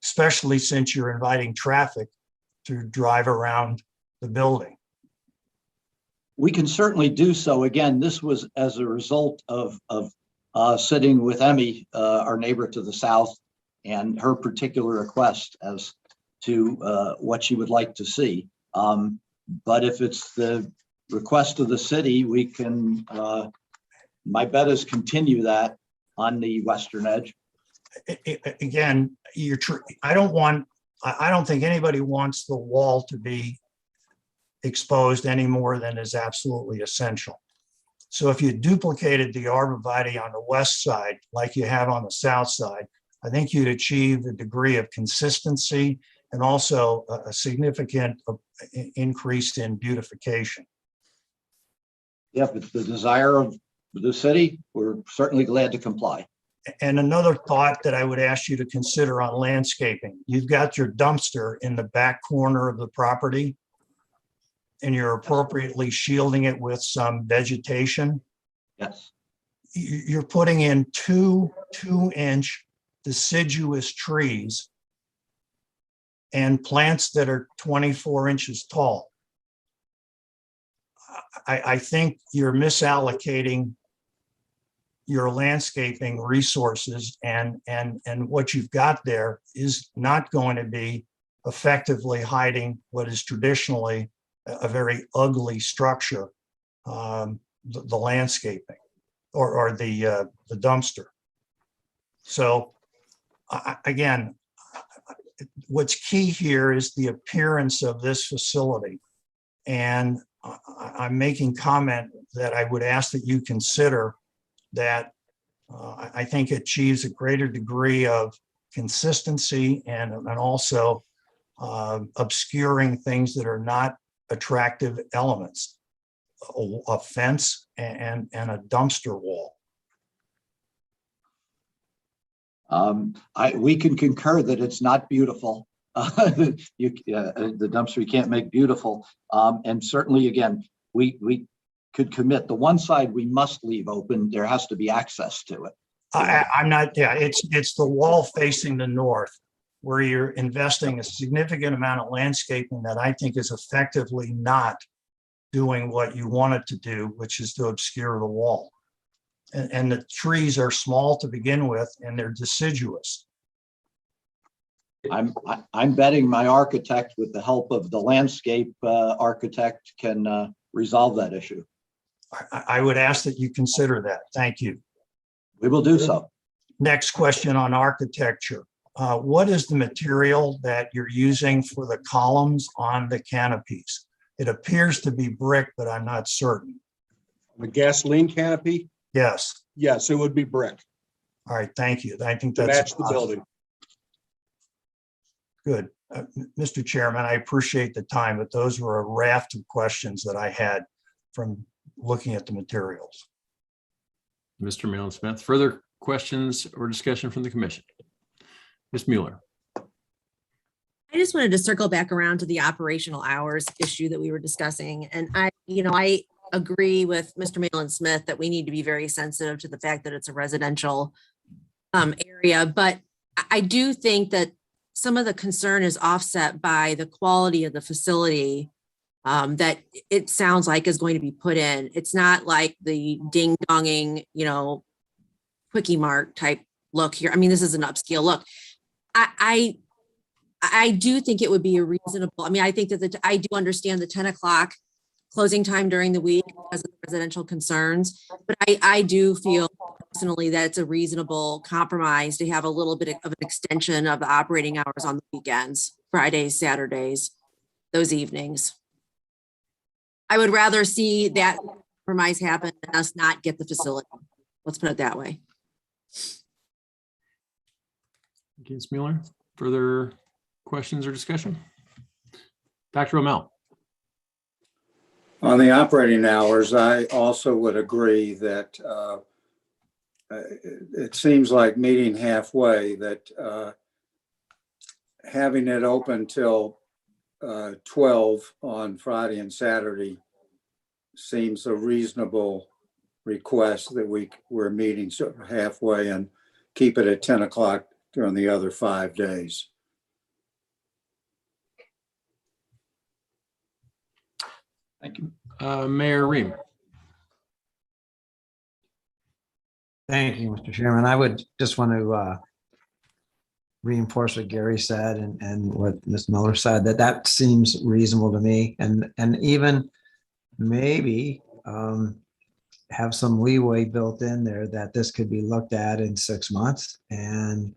especially since you're inviting traffic to drive around the building? We can certainly do so. Again, this was as a result of sitting with Emmy, our neighbor to the south, and her particular request as to what she would like to see. But if it's the request of the city, we can, my bet is continue that on the western edge. Again, I don't think anybody wants the wall to be exposed any more than is absolutely essential. So if you duplicated the arborvitae on the west side, like you have on the south side, I think you'd achieve a degree of consistency and also a significant increase in beautification. Yeah, if it's the desire of the city, we're certainly glad to comply. And another thought that I would ask you to consider on landscaping, you've got your dumpster in the back corner of the property, and you're appropriately shielding it with some vegetation. Yes. You're putting in two 2-inch deciduous trees and plants that are 24 inches tall. I think you're misallocating your landscaping resources, and what you've got there is not going to be effectively hiding what is traditionally a very ugly structure, the landscaping or the dumpster. So again, what's key here is the appearance of this facility. And I'm making comment that I would ask that you consider that I think achieves a greater degree of consistency and also obscuring things that are not attractive elements, a fence and a dumpster wall. We can concur that it's not beautiful. The dumpster you can't make beautiful. And certainly, again, we could commit the one side we must leave open. There has to be access to it. I'm not, yeah, it's the wall facing the north where you're investing a significant amount of landscaping that I think is effectively not doing what you want it to do, which is to obscure the wall. And the trees are small to begin with, and they're deciduous. I'm betting my architect, with the help of the landscape architect, can resolve that issue. I would ask that you consider that. Thank you. We will do so. Next question on architecture. What is the material that you're using for the columns on the canopies? It appears to be brick, but I'm not certain. The gasoline canopy? Yes. Yes, it would be brick All right, thank you. I think to that's match the building. good. Mr. Chairman, I appreciate the time, but those were a raft of questions that I had from looking at the materials. Mr. Malin Smith, further questions or discussion from the commission? Ms. Mueller. I just wanted to circle back around to the operational hours issue that we were discussing. And I agree with Mr. Malin Smith that we need to be very sensitive to the fact that it's a residential area. But I do think that some of the concern is offset by the quality of the facility that it sounds like is going to be put in. It's not like the ding-donging, Quickie Mart type look here. I mean, this is an upscale look. I do think it would be a reasonable, I think that I do understand the 10 o'clock closing time during the week because of the residential concerns, but I do feel personally that it's a reasonable compromise to have a little bit of an extension of the operating hours on the weekends, Fridays, Saturdays, those evenings. I would rather see that compromise happen than us not get the facility. Let's put it that way. Okay, Ms. Mueller, further questions or discussion? Dr. O'Mell. On the operating hours, I also would agree that it seems like meeting halfway, that having it open till 12 on Friday and Saturday seems a reasonable request, that we're meeting halfway and keep it at 10 o'clock during the other 5 days. Thank you. Mayor Ream. Thank you, Mr. Chairman. I would just want to reinforce what Gary said and what Ms. Miller said, that seems reasonable to me, and even maybe have some leeway built in there that this could be looked at in 6 months, and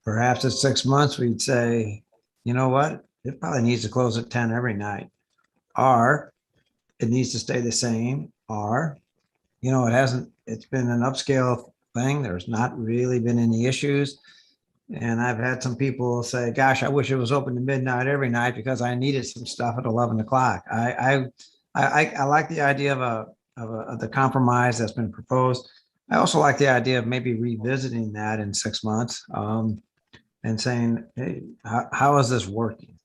perhaps at 6 months we'd say, you know what, it probably needs to close at 10 every night, or it needs to stay the same, or it's been an upscale thing, there's not really been any issues. And I've had some people say, gosh, I wish it was open to midnight every night because I needed some stuff at 11 o'clock. I like the idea of the compromise that's been proposed. I also like the idea of maybe revisiting that in 6 months and saying, hey, how is this working?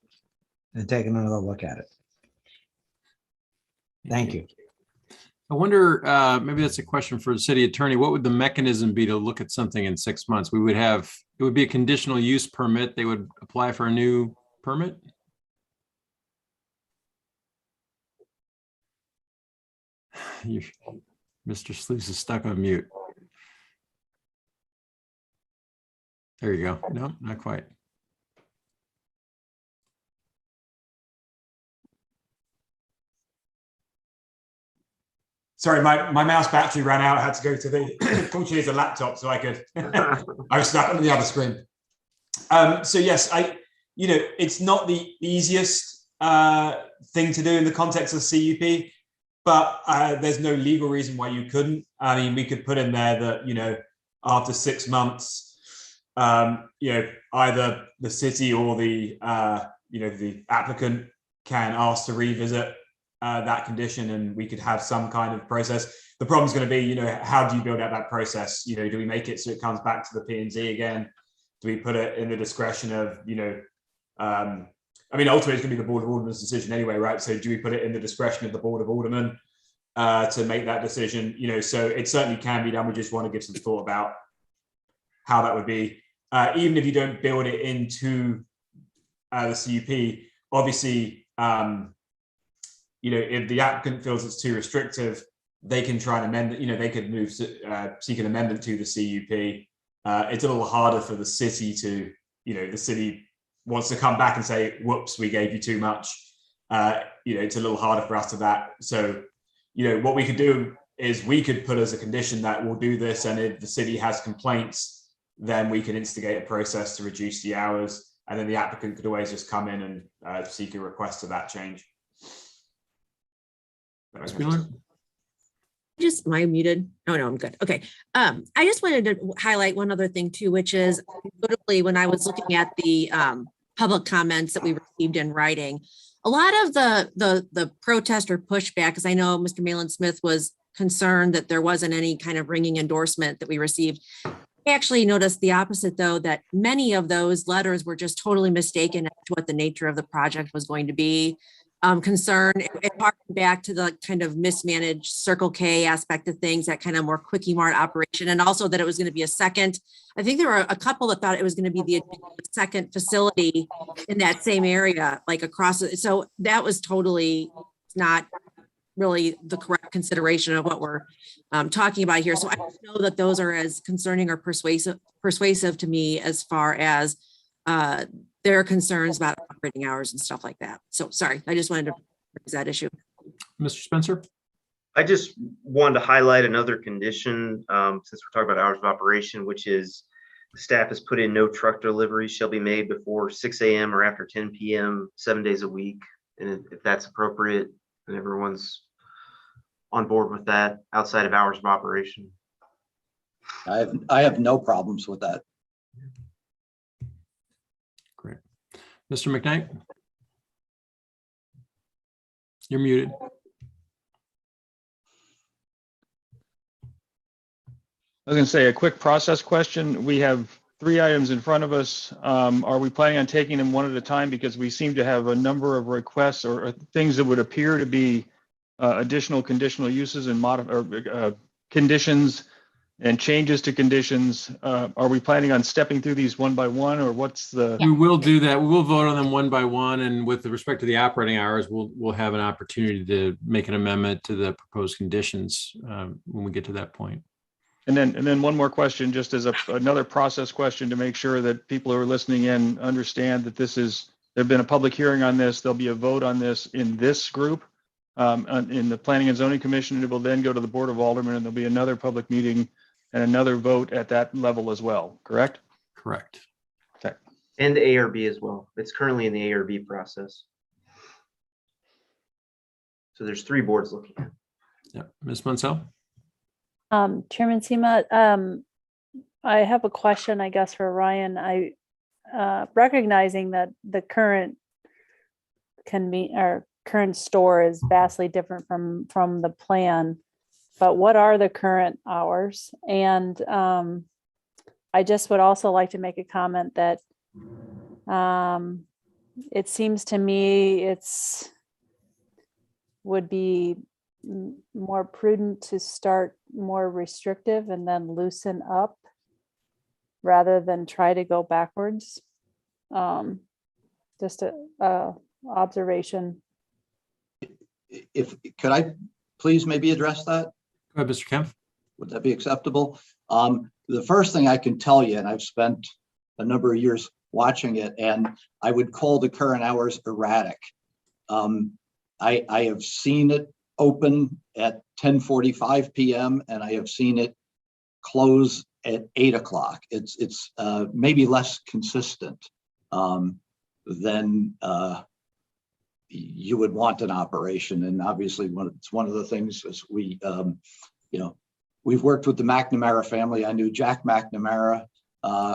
And taking another look at it. Thank you. I wonder, maybe that's a question for the city attorney. What would the mechanism be to look at something in 6 months? It would be a conditional use permit. They would apply for a new permit. Mr. Sluice is stuck on mute. There you go. No, not quite. Sorry, my mouse battery ran out. I had to go to the, fortunately it's a laptop, so I was stuck on the other screen. So yes, it's not the easiest thing to do in the context of CUP, but there's no legal reason why you couldn't. I mean, we could put in there that, after 6 months, either the city or the applicant can ask to revisit that condition, and we could have some kind of process. The problem is going to be, how do you build out that process? Do we make it so it comes back to the P&Z again? Do we put it in the discretion of, ultimately it's going to be the Board of Aldermen's decision anyway, right? So do we put it in the discretion of the Board of Aldermen to make that decision? So it certainly can be done. We just want to give some thought about how that would be. Even if you don't build it into the CUP, obviously, if the applicant feels it's too restrictive, they can try and amend it. They could seek an amendment to the CUP. It's a little harder for the city to, the city wants to come back and say, whoops, we gave you too much. It's a little harder for us to that. So, what we could do is we could put as a condition that we'll do this, and if the city has complaints, then we can instigate a process to reduce the hours, and then the applicant could always just come in and seek a request of that change. Am I muted? Oh, no, I'm good. Okay. I just wanted to highlight one other thing too, which is notably when I was looking at the public comments that we received in writing, a lot of the protest or pushback, because I know Mr. Malin Smith was concerned that there wasn't any kind of ringing endorsement that we received. I actually noticed the opposite, though, that many of those letters were just totally mistaken as to what the nature of the project was going to be. Concern, it harkened back to the kind of mismanaged Circle K aspect of things, that kind of more quickie mart operation, and also that it was going to be a second. I think there were a couple that thought it was going to be the second facility in that same area, like across it. So that was totally not really the correct consideration of what we're talking about here. So I don't know that those are as concerning or persuasive to me as far as there are concerns about operating hours and stuff like that. So sorry, I just wanted to raise that issue. Mr. Spencer? I just wanted to highlight another condition, since we're talking about hours of operation, which is the staff has put in no truck deliveries shall be made before 6 a.m. or after 10 p.m. 7 days a week. And if that's appropriate and everyone's on board with that outside of hours of operation. I have no problems with that. Great. Mr. McKnight? You're muted. I was going to say a quick process question. We have 3 items in front of us. Are we planning on taking them one at a time? Because we seem to have a number of requests or things that would appear to be additional conditional uses and conditions and changes to conditions. Are we planning on stepping through these one by one, or what's the? We will do that. We will vote on them one by one. And with respect to the operating hours, we'll have an opportunity to make an amendment to the proposed conditions when we get to that point. And then one more question, just as another process question to make sure that people who are listening in understand that there've been a public hearing on this. There'll be a vote on this in this group, in the Planning and Zoning Commission. It will then go to the Board of Aldermen, and there'll be another public meeting and another vote at that level as well, correct? Correct. Okay. And the ARB as well. It's currently in the ARB process. So there's 3 boards looking at it. Yeah. Ms. Munsell? Chairman Sema, I have a question, I guess, for Ryan. I recognizing that the current current store is vastly different from the plan, but what are the current hours? And I just would also like to make a comment that it seems to me would be more prudent to start more restrictive and then loosen up rather than try to go backwards. Just a observation. Could I please maybe address that? Go ahead, Mr. Kempf. Would that be acceptable? The first thing I can tell you, and I've spent a number of years watching it, and I would call the current hours erratic. I have seen it open at 10:45 p.m. and I have seen it close at 8 o'clock. It's maybe less consistent than you would want an operation. And obviously it's one of the things as we, we've worked with the McNamara family. I knew Jack McNamara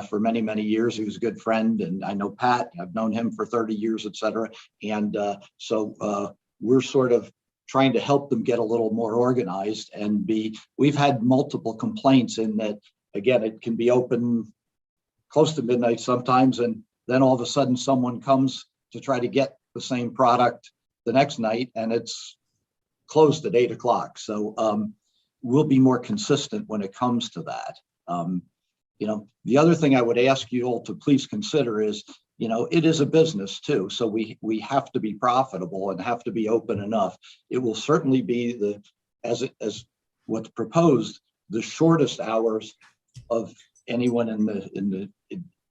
for many, many years. He was a good friend, and I know Pat. I've known him for 30 years, et cetera. And so we're sort of trying to help them get a little more organized and we've had multiple complaints in that, again, it can be open close to midnight sometimes, and then all of a sudden someone comes to try to get the same product the next night and it's closed at 8 o'clock. So we'll be more consistent when it comes to that. The other thing I would ask you all to please consider is, it is a business too. So we have to be profitable and have to be open enough. It will certainly be as what's proposed, the shortest hours of anyone in the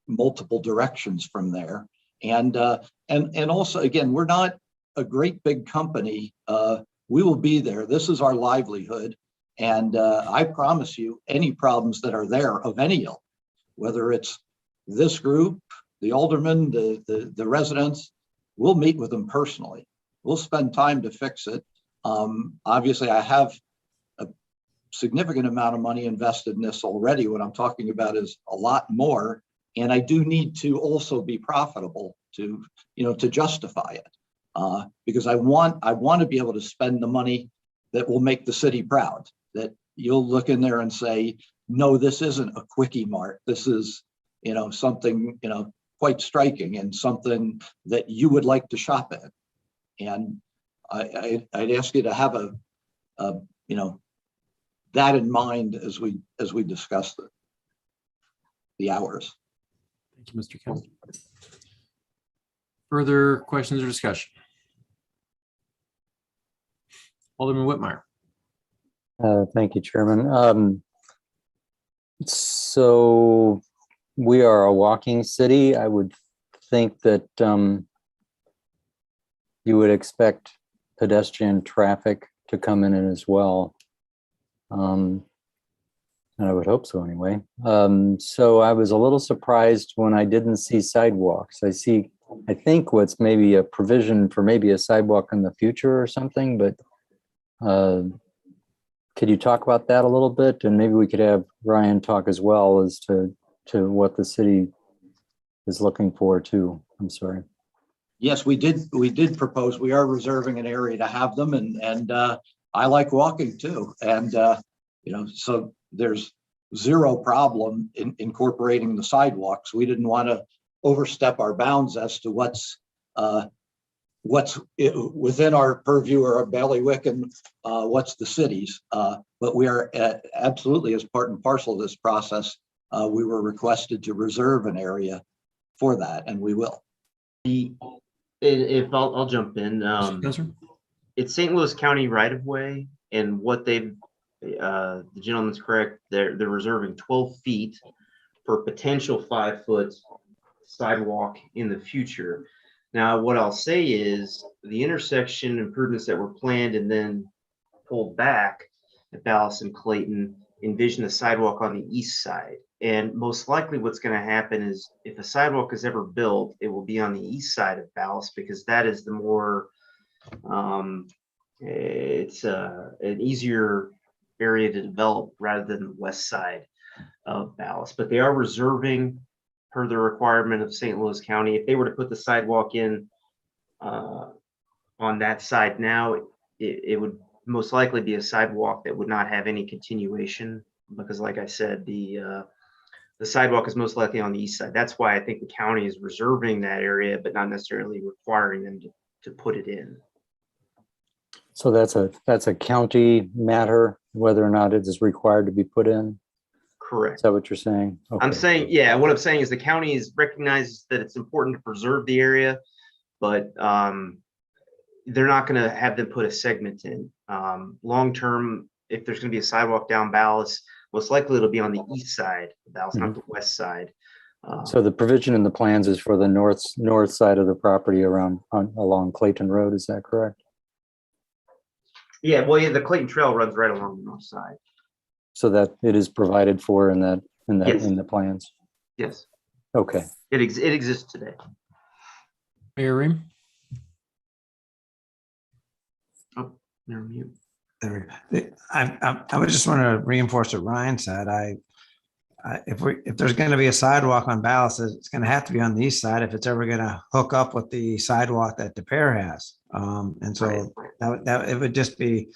multiple directions from there. And also, again, we're not a great big company. We will be there. This is our livelihood. And I promise you, any problems that are there of any ilk, whether it's this group, the aldermen, the residents, we'll meet with them personally. We'll spend time to fix it. Obviously, I have a significant amount of money invested in this already. What I'm talking about is a lot more. And I do need to also be profitable to justify it. Because I want to be able to spend the money that will make the city proud, that you'll look in there and say, no, this isn't a quickie mart. This is, something, quite striking and something that you would like to shop at. And I'd ask you to have that in mind as we discuss the hours. Thank you, Mr. Kemp. Further questions or discussion? Alderman Whitmire. Thank you, Chairman. So we are a walking city. I would think that you would expect pedestrian traffic to come in as well. And I would hope so anyway. So I was a little surprised when I didn't see sidewalks. I think what's maybe a provision for maybe a sidewalk in the future or something, but could you talk about that a little bit? And maybe we could have Ryan talk as well as to what the city is looking for too. I'm sorry. Yes, we did propose, we are reserving an area to have them, and I like walking too. And, so there's zero problem in incorporating the sidewalks. We didn't want to overstep our bounds as to what's within our purview or our bailiwick and what's the city's. But we are absolutely, as part and parcel of this process, we were requested to reserve an area for that, and we will. If I'll jump in. It's St. Louis County right of way, and what they've the gentleman's correct. They're reserving 12 feet for potential 5-foot sidewalk in the future. Now, what I'll say is the intersection improvements that were planned and then pulled back at Ballas and Clayton envision a sidewalk on the east side. And most likely what's going to happen is if a sidewalk is ever built, it will be on the east side of Ballas, because that is the more, it's an easier area to develop rather than the west side of Ballas. But they are reserving, per the requirement of St. Louis County, if they were to put the sidewalk in on that side now, it would most likely be a sidewalk that would not have any continuation, because like I said, the sidewalk is most likely on the east side. That's why I think the county is reserving that area, but not necessarily requiring them to put it in. So that's a county matter, whether or not it is required to be put in. Correct. Is that what you're saying? Okay. I'm saying, yeah, what I'm saying is the county is recognizes that it's important to preserve the area, but they're not going to have them put a segment in. Long term, if there's going to be a sidewalk down Ballas, most likely it'll be on the east side of Ballas, not the west side. So the provision in the plans is for the north side of the property along Clayton Road. Is that correct? Yeah, well, yeah, the Clayton Trail runs right along the north side. So that it is provided for in Yes. in the plans. Yes, Okay. it exists today. Mayor Ream? Oh, they're mute. There we go. I would just want to reinforce what Ryan said. If there's going to be a sidewalk on Ballas, it's going to have to be on the east side if it's ever going to hook up with the sidewalk that De Pere has. And so that it would just be,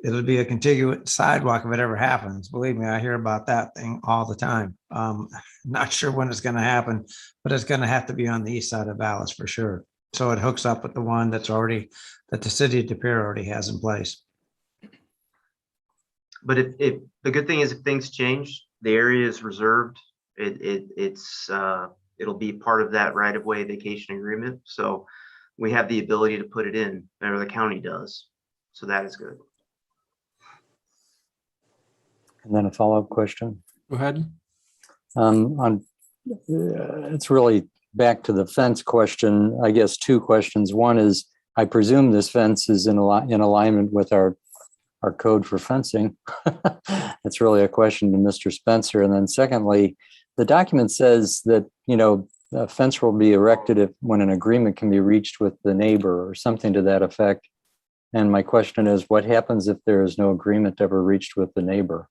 it'll be a contiguous sidewalk if it ever happens. Believe me, I hear about that thing all the time. Not sure when it's going to happen, but it's going to have to be on the east side of Ballas for sure. So it hooks up with the one that the city of De Pere already has in place. But if the good thing is, if things change, the area is reserved. It'll be part of that right of way vacation agreement. So we have the ability to put it in, or the county does. So that is good. And then a follow-up question. Go ahead. It's really back to the fence question. I guess two questions. One is, I presume this fence is in alignment with our code for fencing. That's really a question to Mr. Spencer. And then secondly, the document says that, a fence will be erected when an agreement can be reached with the neighbor or something to that effect. And my question is, what happens if there is no agreement ever reached with the neighbor?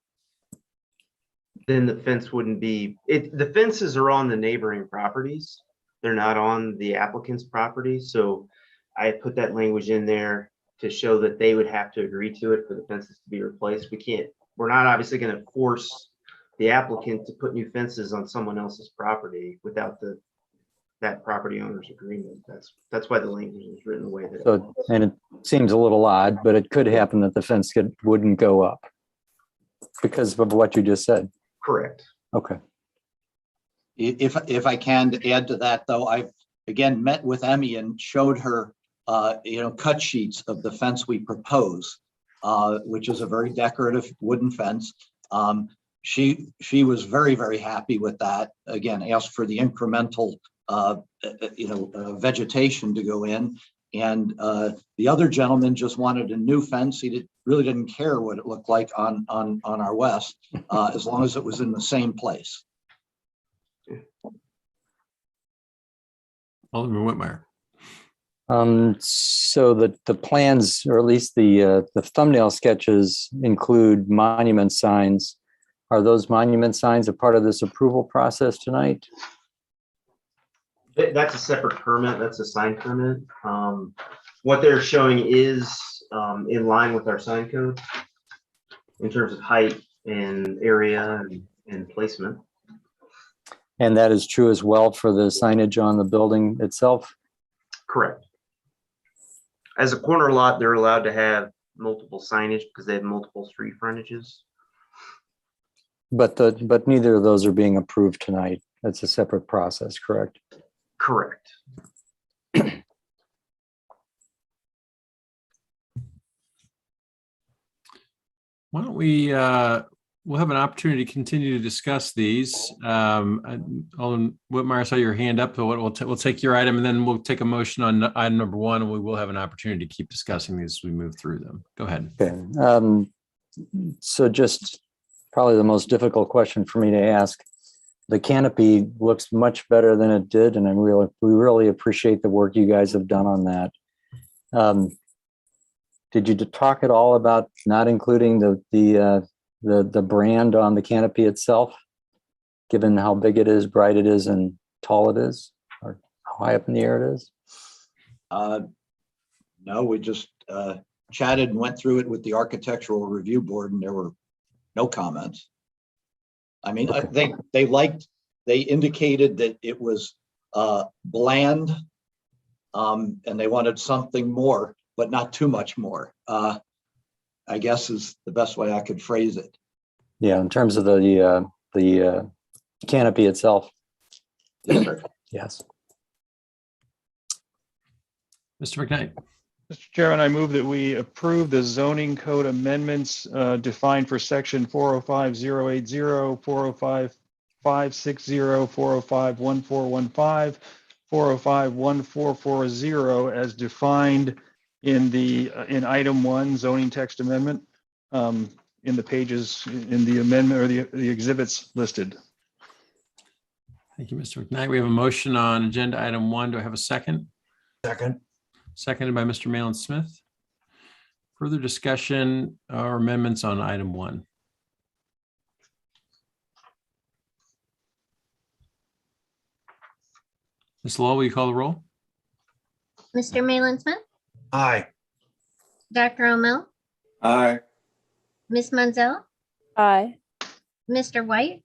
Then the fence wouldn't be, the fences are on the neighboring properties. They're not on the applicant's property. So I put that language in there to show that they would have to agree to it for the fences to be replaced. We're not obviously going to force the applicant to put new fences on someone else's property without that property owner's agreement. That's why the language is written the way that So, and it seems a little odd, but it could happen that the fence wouldn't go up because of what you just said. Correct. Okay. If I can add to that, though, I've again met with Emmy and showed her cut sheets of the fence we propose, which is a very decorative wooden fence. She was very, very happy with that. Again, asked for the incremental vegetation to go in. And the other gentleman just wanted a new fence. He really didn't care what it looked like on our west, as long as it was in the same place. Alderman Whitmire. So the plans, or at least the thumbnail sketches, include monument signs. Are those monument signs a part of this approval process tonight? That's a separate permit. That's a sign permit. What they're showing is in line with our sign code in terms of height and area and placement. And that is true as well for the signage on the building itself? Correct. As a corner lot, they're allowed to have multiple signage because they have multiple street frontages. But neither of those are being approved tonight. That's a separate process, correct? Correct. Why don't we, we'll have an opportunity to continue to discuss these. Alderman Whitmire, I saw your hand up, so we'll take your item and then we'll take a motion on item number 1, and we will have an opportunity to keep discussing these as we move through them. Go ahead. Okay. So just probably the most difficult question for me to ask. The canopy looks much better than it did, and we really appreciate the work you guys have done on that. Did you talk at all about not including the brand on the canopy itself, given how big it is, bright it is, and tall it is, or how high up in the air it is? No, we just chatted and went through it with the architectural review board, and there were no comments. I mean, they indicated that it was bland, and they wanted something more, but not too much more, I guess is the best way I could phrase it. Yeah, in terms of the canopy itself. Yes, sir. Yes. Mr. McKnight. Mr. Chairman, I move that we approve the zoning code amendments defined for section 405-080, 405-560, 405-1415, 405-1440 as defined in item 1 zoning text amendment in the pages in the amendment or the exhibits listed. Thank you, Mr. McKnight. We have a motion on agenda item 1. Do I have a second? Second. Seconded by Mr. Malin Smith. Further discussion or amendments on item 1? Ms. Law, will you call the roll? Mr. Malin Smith, Aye. Dr. O'Mill, Aye. Ms. Munzel, Aye. Mr. White,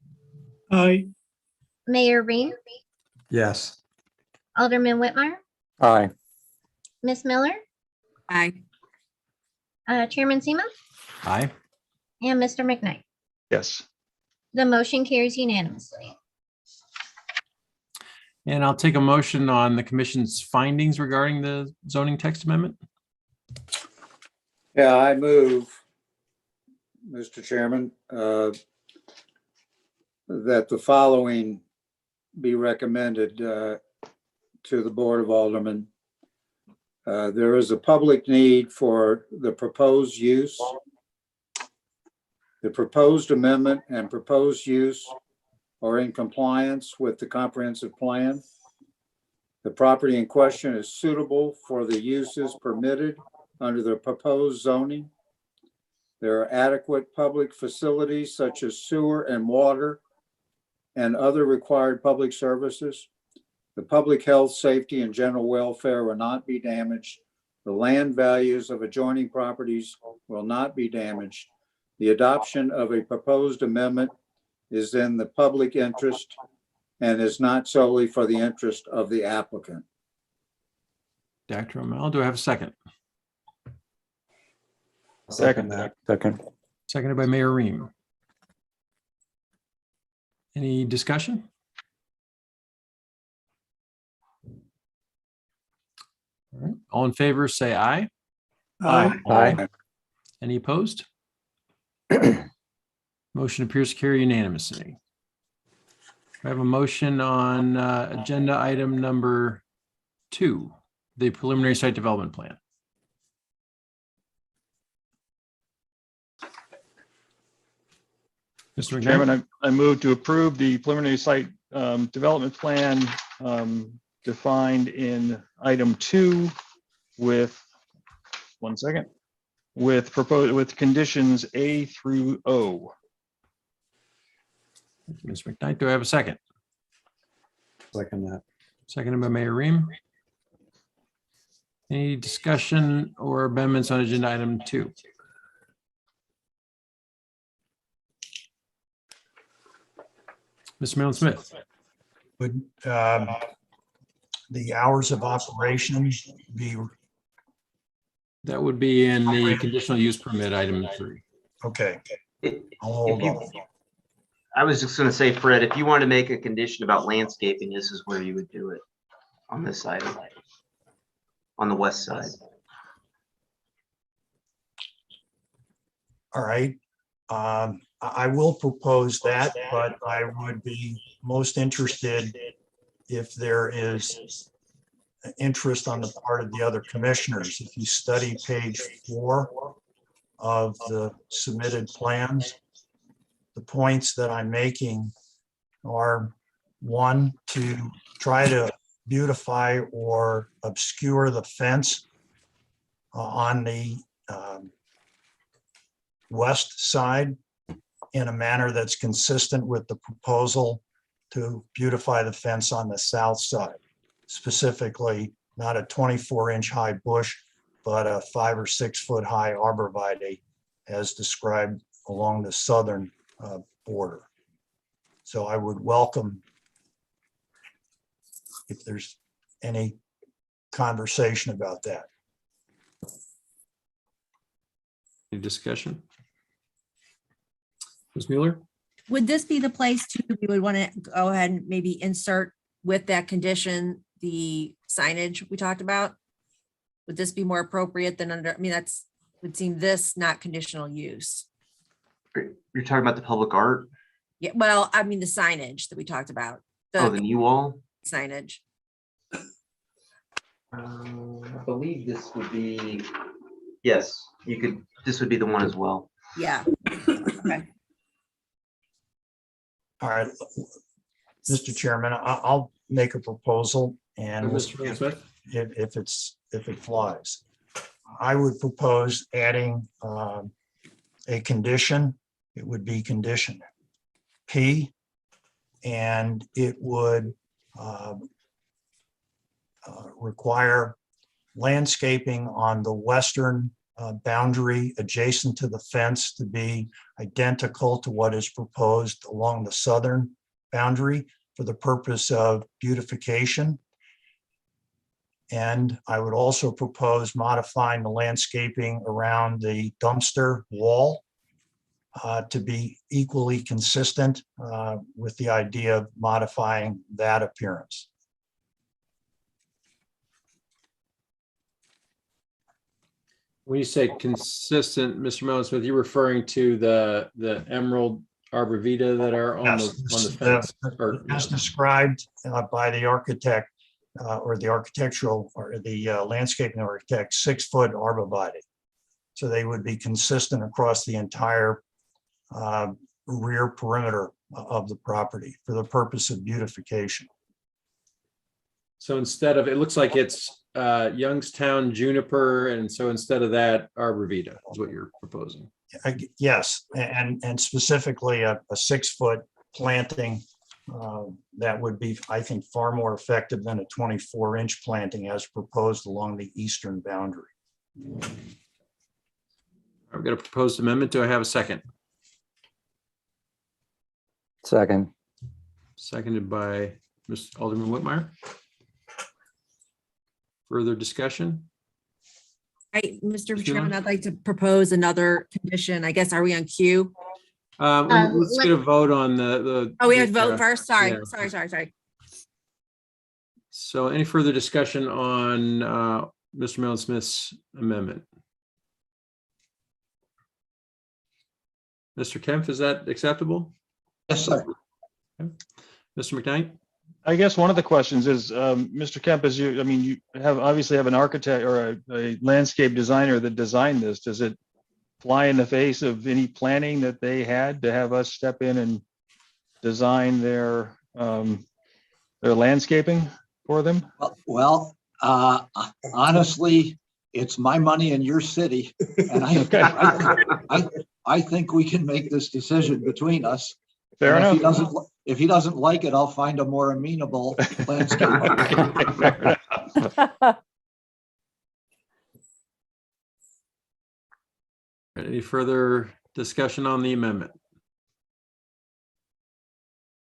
Aye. Mayor Ream, Yes. Alderman Whitmire, Aye. Ms. Miller, Aye. Chairman Sema, Aye. and Mr. McKnight. Yes. The motion carries unanimously. And I'll take a motion on the commission's findings regarding the zoning text amendment. Yeah, I move, Mr. Chairman, that the following be recommended to the Board of Aldermen. There is a public need for the proposed use. The proposed amendment and proposed use are in compliance with the comprehensive plan. The property in question is suitable for the uses permitted under the proposed zoning. There are adequate public facilities such as sewer and water and other required public services. The public health, safety, and general welfare will not be damaged. The land values of adjoining properties will not be damaged. The adoption of a proposed amendment is in the public interest and is not solely for the interest of the applicant. Dr. O'Mell, do I have a second? Second that. Second. Seconded by Mayor Ream. Any discussion? All right. All in favor, say aye. Aye. Aye. Any opposed? Motion appears to carry unanimously. I have a motion on agenda item number 2. the preliminary site development plan. Mr. McKnight? Chairman, I move to approve the preliminary site development plan defined in item 2 with, one second, with conditions A through O. Mr. McKnight, do I have a second? Second that. Seconded by Mayor Ream. Any discussion or amendments on agenda item 2? Mr. Mellon Smith? Would the hours of operation be, That would be in the conditional use permit item 3. okay, If I'll hold you- off. I was just gonna say, Fred, if you wanted to make a condition about landscaping, this is where you would do it on this side, on the west side. All right. I will propose that, but I would be most interested if there is interest on the part of the other commissioners. If you study page 4 of the submitted plans, the points that I'm making are, one, to try to beautify or obscure the fence on the west side in a manner that's consistent with the proposal to beautify the fence on the south side. Specifically, not a 24-inch high bush, but a 5 or 6 foot high arborvitae as described along the southern border. So I would welcome if there's any conversation about that. Any discussion? Ms. Mueller? Would this be the place to, we would want to go ahead and maybe insert with that condition, the signage we talked about? Would this be more appropriate than under, I mean, that's, would seem this not conditional use. You're talking about the public art? Yeah, well, I mean, the signage that we talked about. Oh, the new wall? Signage. I believe this would be, yes, you could, this would be the one as well. Yeah. Okay. All right, Mr. Chairman, I'll make a proposal and we'll see Mr. Smith? if it flies. I would propose adding a condition. It would be condition P, and it would require landscaping on the western boundary adjacent to the fence to be identical to what is proposed along the southern boundary for the purpose of beautification. And I would also propose modifying the landscaping around the dumpster wall to be equally consistent with the idea of modifying that appearance. When you say consistent, Mr. Mellon Smith, you're referring to the emerald arborvitae that are on the fence? As described by the architect or the architectural or the landscaping architect, 6 foot arborvitae. So they would be consistent across the entire rear perimeter of the property for the purpose of beautification. So instead of, it looks like it's Youngstown juniper, and so instead of that, arborvitae is what you're proposing. Yes, and specifically a 6 foot planting that would be, I think, far more effective than a 24-inch planting as proposed along the eastern boundary. I've got a proposed amendment. Do I have a second? Second. Seconded by Mr. Alderman Whitmire. Further discussion? Right, Mr. Chairman, I'd like to propose another condition. I guess, are we on cue? Let's get a vote on the. Oh, we have to vote first? Sorry, yeah. sorry. So any further discussion on Mr. Mellon Smith's amendment? Mr. Kempf, is that acceptable? Yes, sir. Okay. Mr. McKnight? I guess one of the questions is, Mr. Kemp, is you, I mean, you obviously have an architect or a landscape designer that designed this. Does it fly in the face of any planning that they had to have us step in and design their landscaping for them? Well, honestly, it's my money in your city. And I think we can make this decision between us. Fair And enough. if he doesn't like it, I'll find a more amenable landscape. Fair enough. Any further discussion on the amendment?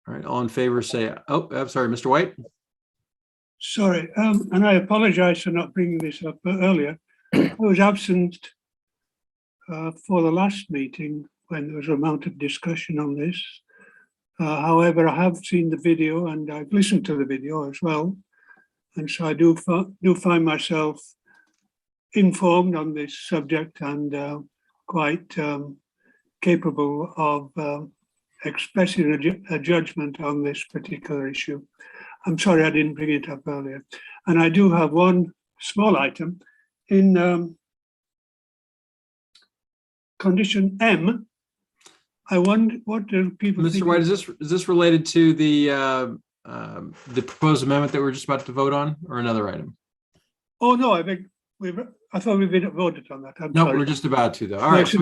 All right, all in favor say, oh, I'm sorry, Mr. White? Sorry, and I apologize for not bringing this up earlier. I was absent for the last meeting when there was a amount of discussion on this. However, I have seen the video and I've listened to the video as well. And so I do find myself informed on this subject and quite capable of expressing a judgment on this particular issue. I'm sorry I didn't bring it up earlier. And I do have one small item in condition M. I wonder, what do people think? Mr. White, is this related to the proposed amendment that we're just about to vote on, or another item? Oh, no, I thought we've been voted on that. No, we're just about to though. All right, so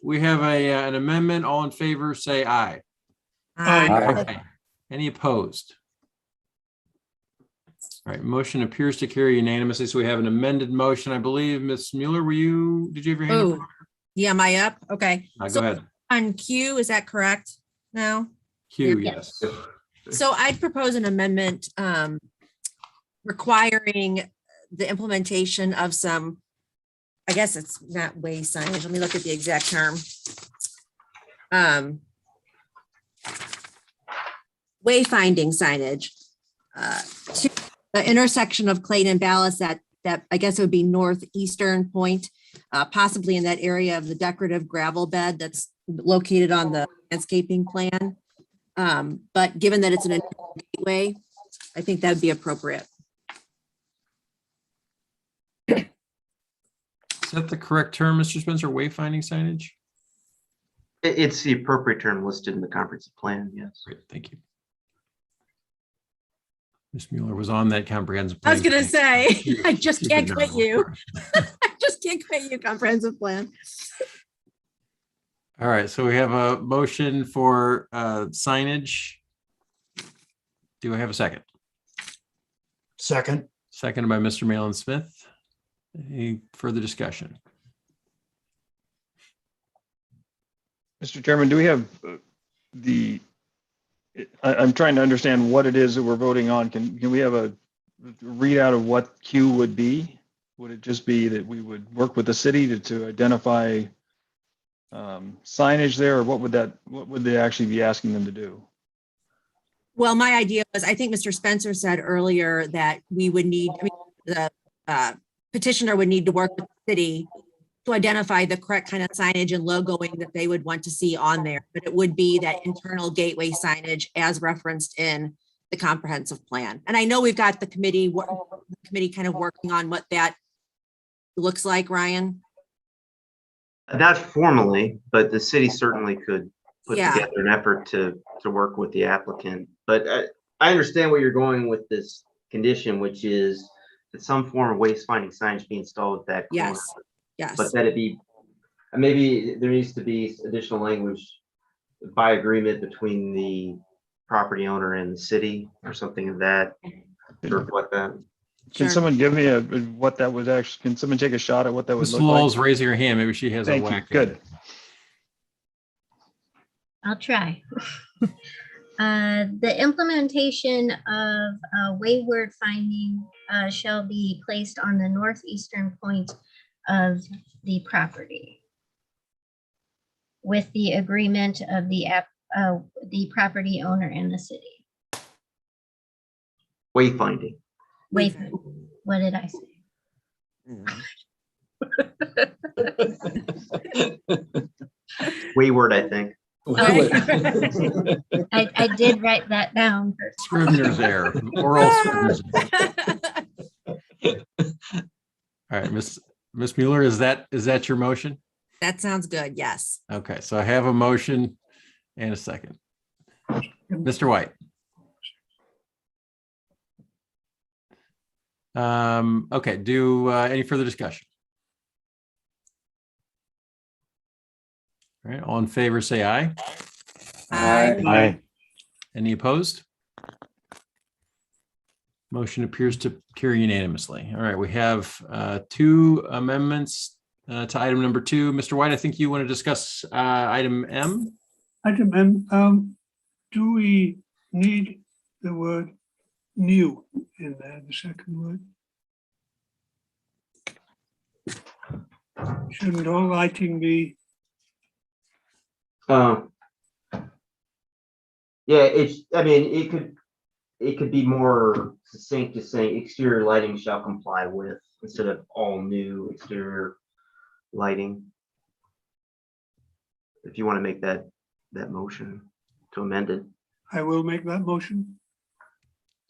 we have an amendment. All in favor, say aye. Aye. Any opposed? All right, motion appears to carry unanimously. So we have an amended motion. I believe, Ms. Mueller, did you have your hand up? Oh, yeah, am I up? Okay. Go ahead. On Q, is that correct now? Q, yes. So I'd propose an amendment requiring the implementation of some, I guess it's not way signage. Let me look at the exact term. Wayfinding signage to the intersection of Clayton and Ballas, that I guess it would be northeastern point, possibly in that area of the decorative gravel bed that's located on the landscaping plan. But given that it's an gateway, I think that would be appropriate. Is that the correct term, Mr. Spencer? Wayfinding signage? It's the appropriate term listed in the comprehensive plan, yes. Great, thank you. Ms. Mueller was on that comprehensive plan. I was going to say, I just can't quit you. I just can't quit you, comprehensive plan. All right, so we have a motion for signage. Do I have a second? Second. Seconded by Mr. Malin Smith. Any further discussion? Mr. Chairman, do we have I'm trying to understand what it is that we're voting on. Can we have a readout of what Q would be? Would it just be that we would work with the city to identify signage there, or what would they actually be asking them to do? Well, my idea was, I think Mr. Spencer said earlier that we would need, the petitioner would need to work with the city to identify the correct kind of signage and logoing that they would want to see on there. But it would be that internal gateway signage as referenced in the comprehensive plan. And I know we've got the committee kind of working on what that looks like, Ryan. Not formally, but the city certainly could put Yeah. together an effort to work with the applicant. But I understand where you're going with this condition, which is that some form of wayfinding signage be installed at that corner. Yes. Yes. But that it be, maybe there needs to be additional language by agreement between the property owner and the city or something of that, to reflect that. Can someone give me what that would actually, can someone take a shot at what that would Ms. look Lowell's like? raising her hand. Maybe she has a Thank you. whack. Good. I'll try. The implementation of wayward finding shall be placed on the northeastern point of the property with the agreement of the property owner and the city. Wayfinding. Wayfinding. What did I say? Wayward, I think. Okay. I did write that down. Scrivener's error, oral Scrivener's error. All right, Miss Mueller, is that your motion? That sounds good. Yes. Okay, so I have a motion and a second. Mr. White. Okay, any further discussion? All right, all in favor, say aye. Aye. Aye. Any opposed? Motion appears to carry unanimously. All right, we have two amendments to item number 2. Mr. White, I think you want to discuss item M. Item M, do we need the word new in there, the second word? Shouldn't all lighting be? Yeah, it could be more succinct to say exterior lighting shall comply with instead of all new exterior lighting. If you want to make that motion to amend it. I will make that motion.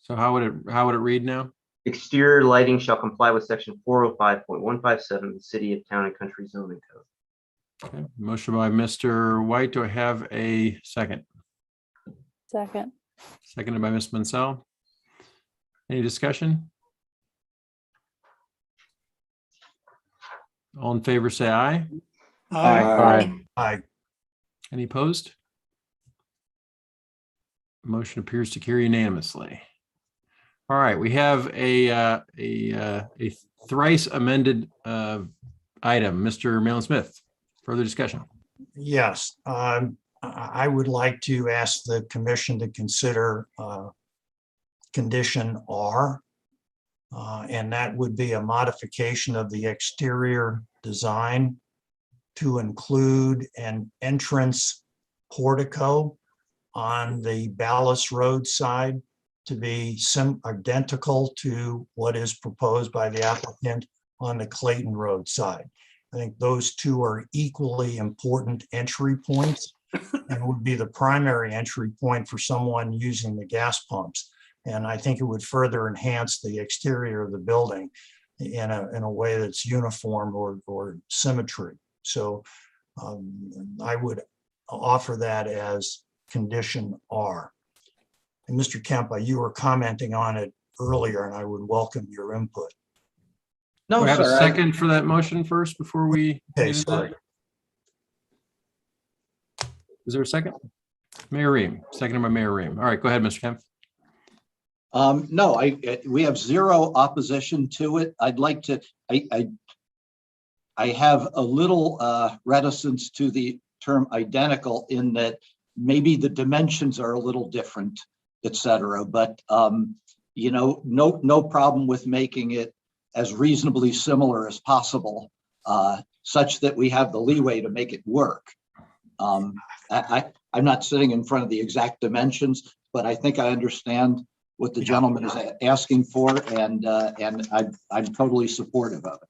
So how would it read now? Exterior lighting shall comply with section 405.157 of the City of Town and Country Zoning Code. Okay. Motion by Mr. White. Do I have a second? Second. Seconded by Ms. Mansell. Any discussion? All in favor, say aye. Aye. Aye. Any opposed? Motion appears to carry unanimously. All right, we have a thrice amended item. Mr. Malin Smith, further discussion. Yes, I would like to ask the commission to consider condition R. And that would be a modification of the exterior design to include an entrance portico on the Ballas Road side to be identical to what is proposed by the applicant on the Clayton Road side. I think those two are equally important entry points and would be the primary entry point for someone using the gas pumps. And I think it would further enhance the exterior of the building in a way that's uniform or symmetry. So I would offer that as condition R. And Mr. Kempa, you were commenting on it earlier, and I would welcome your input. Do No, I have a sir. second for that motion first before we? Okay, do that? sorry. Is there a second? Mayor Ream, seconded by Mayor Ream. All right, go ahead, Mr. Kemp. No, we have zero opposition to it. I'd like to, I have a little reticence to the term identical in that maybe the dimensions are a little different, et cetera, but no problem with making it as reasonably similar as possible, such that we have the leeway to make it work. I'm not sitting in front of the exact dimensions, but I think I understand what the gentleman is asking for, and I'm totally supportive of it.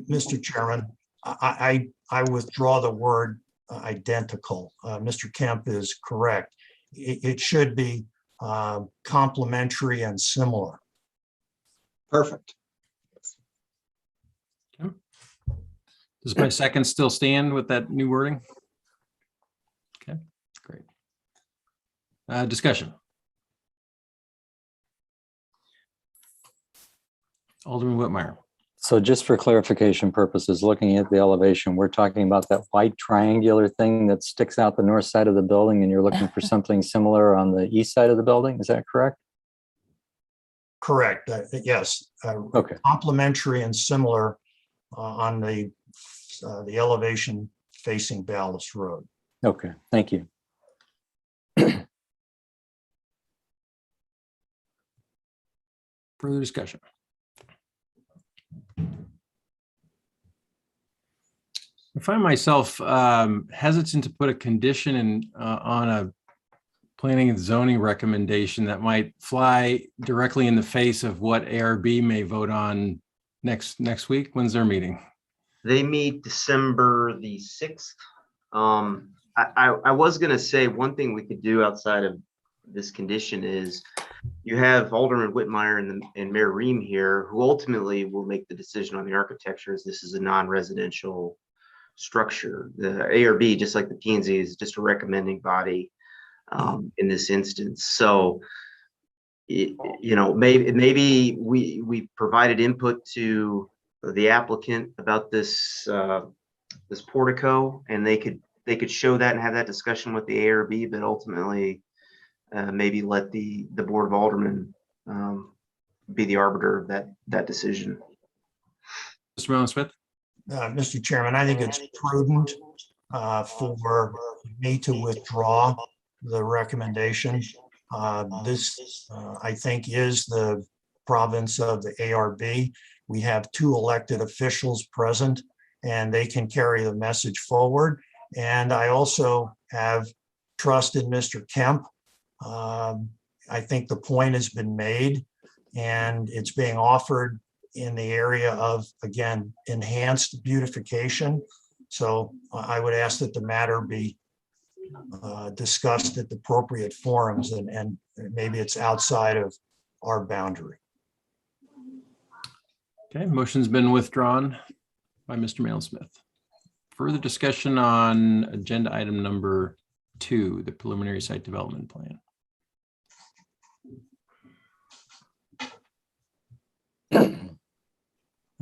Mr. Chairman, I withdraw the word identical. Mr. Kemp is correct. It should be complementary and similar. Perfect. Does my second still stand with that new wording? Okay, great. Discussion. Alderman Whitmire. So just for clarification purposes, looking at the elevation, we're talking about that white triangular thing that sticks out the north side of the building, and you're looking for something similar on the east side of the building. Is that correct? Correct. Yes. Okay. Complementary and similar on the elevation facing Ballas Road. Okay, thank you. Further discussion. I find myself hesitant to put a condition in on a planning and zoning recommendation that might fly directly in the face of what ARB may vote on next week. When's their meeting? They meet December the 6th. I was gonna say one thing we could do outside of this condition is you have Alderman Whitmire and Mayor Ream here, who ultimately will make the decision on the architecture, as this is a non-residential structure. The ARB, just like the P&Z, is just a recommending body in this instance. So, maybe we provided input to the applicant about this this portico, and they could show that and have that discussion with the ARB, but ultimately maybe let the Board of Aldermen be the arbiter of that decision. Mr. Mellon-Smith? Mr. Chairman, I think it's prudent for me to withdraw the recommendation. This, I think, is the province of the ARB. We have 2 elected officials present, and they can carry the message forward. And I also have trust in Mr. Kemp. I think the point has been made, and it's being offered in the area of, again, enhanced beautification. So I would ask that the matter be discussed at the appropriate forums, and maybe it's outside of our boundary. Okay, motion's been withdrawn by Mr. Mellon-Smith. Further discussion on agenda item number 2, the preliminary site development plan.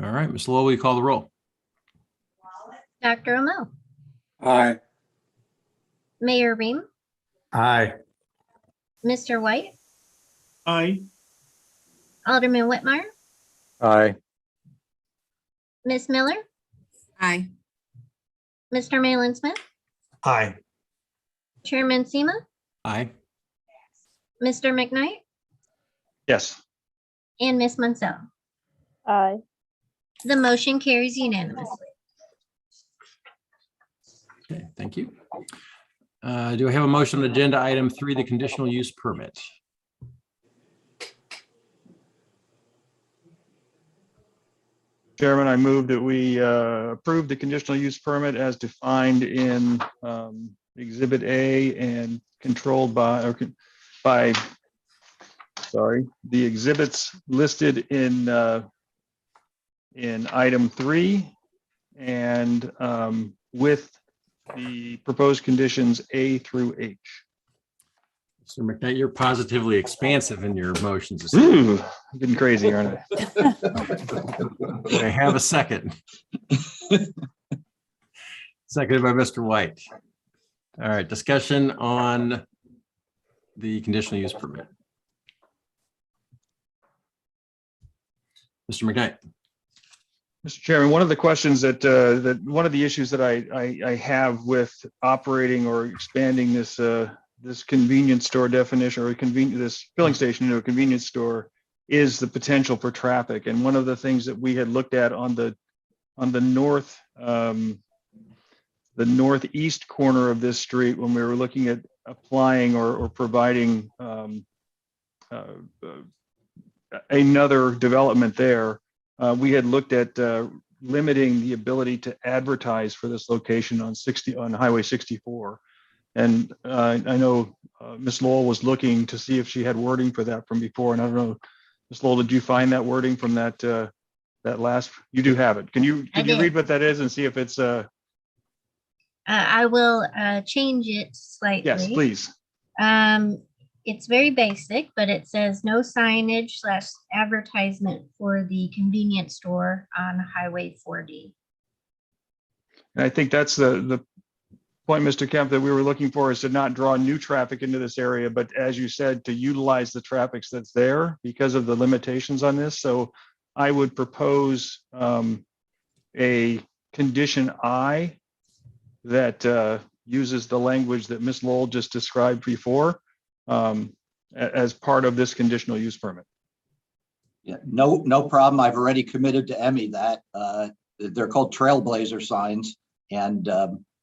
All right, Ms. Lowell, will you call the roll? Dr. O'Mell, Aye. Mayor Ream, Aye. Mr. White, Aye. Alderman Whitmire, Aye. Ms. Miller, Aye. Mr. Mellon-Smith, Aye. Chairman Sema, Aye. Mr. McKnight, Yes. and Ms. Munsell. Aye. The motion carries unanimously. Okay, thank you. Do I have a motion on agenda item 3, the conditional use permit? Chairman, I move that we approve the conditional use permit as defined in Exhibit A and controlled by, the exhibits listed in item 3, and with the proposed conditions A through H. Mr. McKnight, you're positively expansive in your motions. This evening. Ooh, I'm getting crazy, aren't I? Do I have a second? Seconded by Mr. White. All right, discussion on the conditional use permit. Mr. McKnight. Mr. Chairman, one of the questions that one of the issues that I have with operating or expanding this this convenience store definition, or this filling station into a convenience store, is the potential for traffic. And one of the things that we had looked at on the northeast corner of this street, when we were looking at applying or providing another development there, we had looked at limiting the ability to advertise for this location on Highway 64. And I know Ms. Lowell was looking to see if she had wording for that from before. And I don't know, Ms. Lowell, did you find that wording from that last? You do have it. Can you read what that is and see if it's I will change it slightly. Yes, please. It's very basic, but it says no signage / advertisement for the convenience store on Highway 4D. And I think that's the point, Mr. Kemp, that we were looking for, is to not draw new traffic into this area, but as you said, to utilize the traffic that's there because of the limitations on this. So I would propose a condition I that uses the language that Ms. Lowell just described before as part of this conditional use permit. Yeah, no problem. I've already committed to Emmy that they're called trailblazer signs, and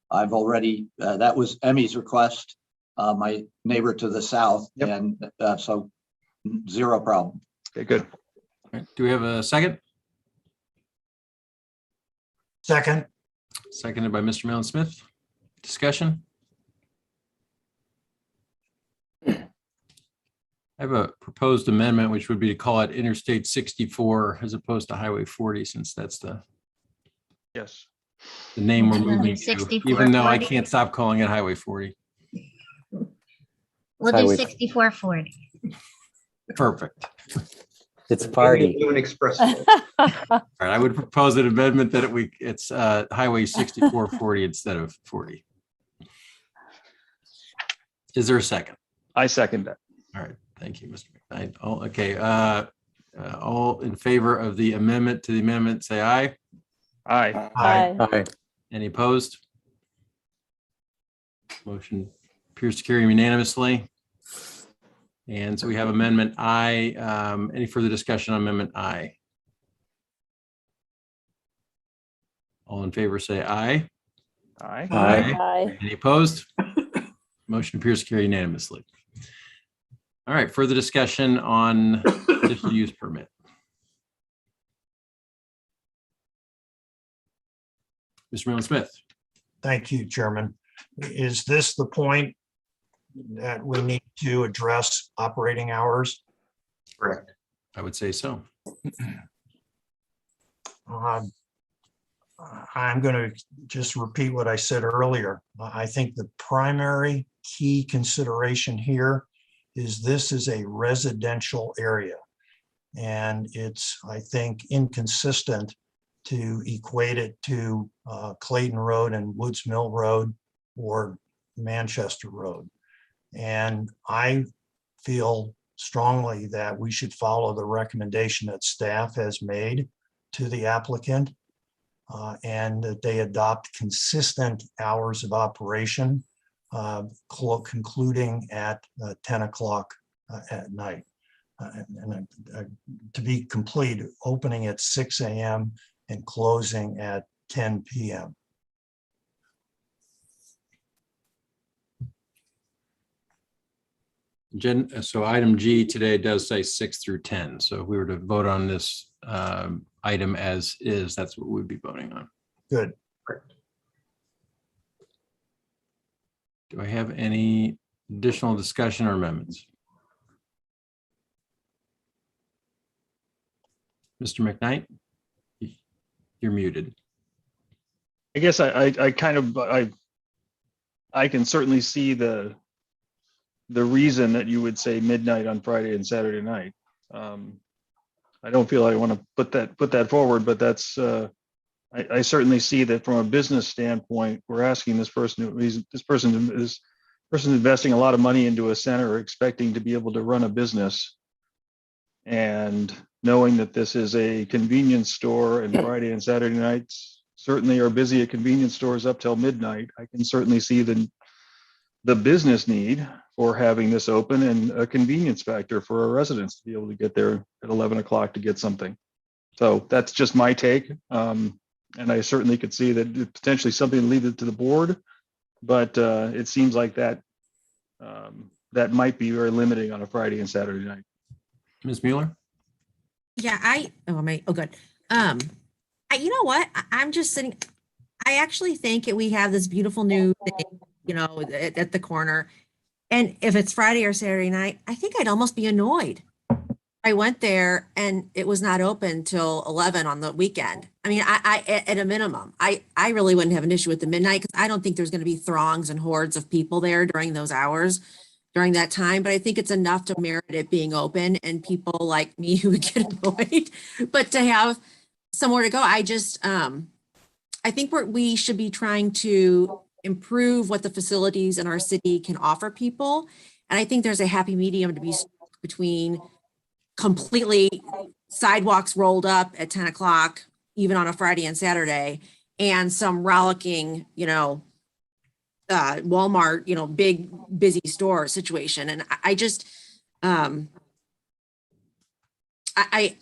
I've already that was Emmy's request, my neighbor to the south. Yep. And so zero problem. Okay, good. All right, do we have a second? Second. Seconded by Mr. Mellon-Smith. Discussion? I have a proposed amendment, which would be to call it Interstate 64 as opposed to Highway 40, since that's the Yes. name we're And then moving to, 64, even though I 40. can't stop calling it Highway 40. We'll do Highway- 6440. Perfect. It's party. Do an express. All right, I would propose an amendment that it's Highway 6440 instead of 40. Is there a second? I second that. All right, thank you, Mr. McKnight. All in favor of the amendment to the amendment, say aye. Aye. Aye. Aye. Any opposed? Motion appears to carry unanimously. And so we have amendment I. Any further discussion on amendment I? All in favor, say aye. Aye. Aye. Aye. Any opposed? Motion appears to carry unanimously. All right, further discussion on conditional use permit. Mr. Millen Smith. Thank you, Chairman. Is this the point that we need to address operating hours? Correct. I would say so. I'm going to just repeat what I said earlier. I think the primary key consideration here is this is a residential area. And it's, I think, inconsistent to equate it to Clayton Road and Woods Mill Road or Manchester Road. And I feel strongly that we should follow the recommendation that staff has made to the applicant and that they adopt consistent hours of operation, concluding at 10 o'clock at night. To be complete, opening at 6 a.m. and closing at 10 p.m. So item G today does say 6 through 10. So if we were to vote on this item as is, that's what we'd be voting on. Good. Correct. Do I have any additional discussion or amendments? Mr. McKnight, you're muted. I guess I can certainly see the reason that you would say midnight on Friday and Saturday night. I don't feel I want to put that forward, but that's I certainly see that from a business standpoint, we're asking this person is investing a lot of money into a center, expecting to be able to run a business, and knowing that this is a convenience store and Friday and Saturday nights certainly are busy at convenience stores up till midnight. I can certainly see the business need for having this open and a convenience factor for our residents to be able to get there at 11 o'clock to get something. So that's just my take. And I certainly could see that potentially something to leave it to the board, but it seems like that might be very limiting on a Friday and Saturday night. Ms. Mueller? Yeah, good. You know what? I'm just sitting, I actually think we have this beautiful new thing, at the corner. And if it's Friday or Saturday night, I think I'd almost be annoyed. I went there and it was not open till 11 on the weekend. I mean, I at a minimum, I really wouldn't have an issue with the midnight because I don't think there's going to be throngs and hordes of people there during those hours, during that time. But I think it's enough to merit it being open and people like me who would get annoyed. But to have somewhere to go, I think we should be trying to improve what the facilities in our city can offer people. And I think there's a happy medium to be between completely sidewalks rolled up at 10 o'clock, even on a Friday and Saturday, and some rollicking, Walmart, big busy store situation. And I just, can I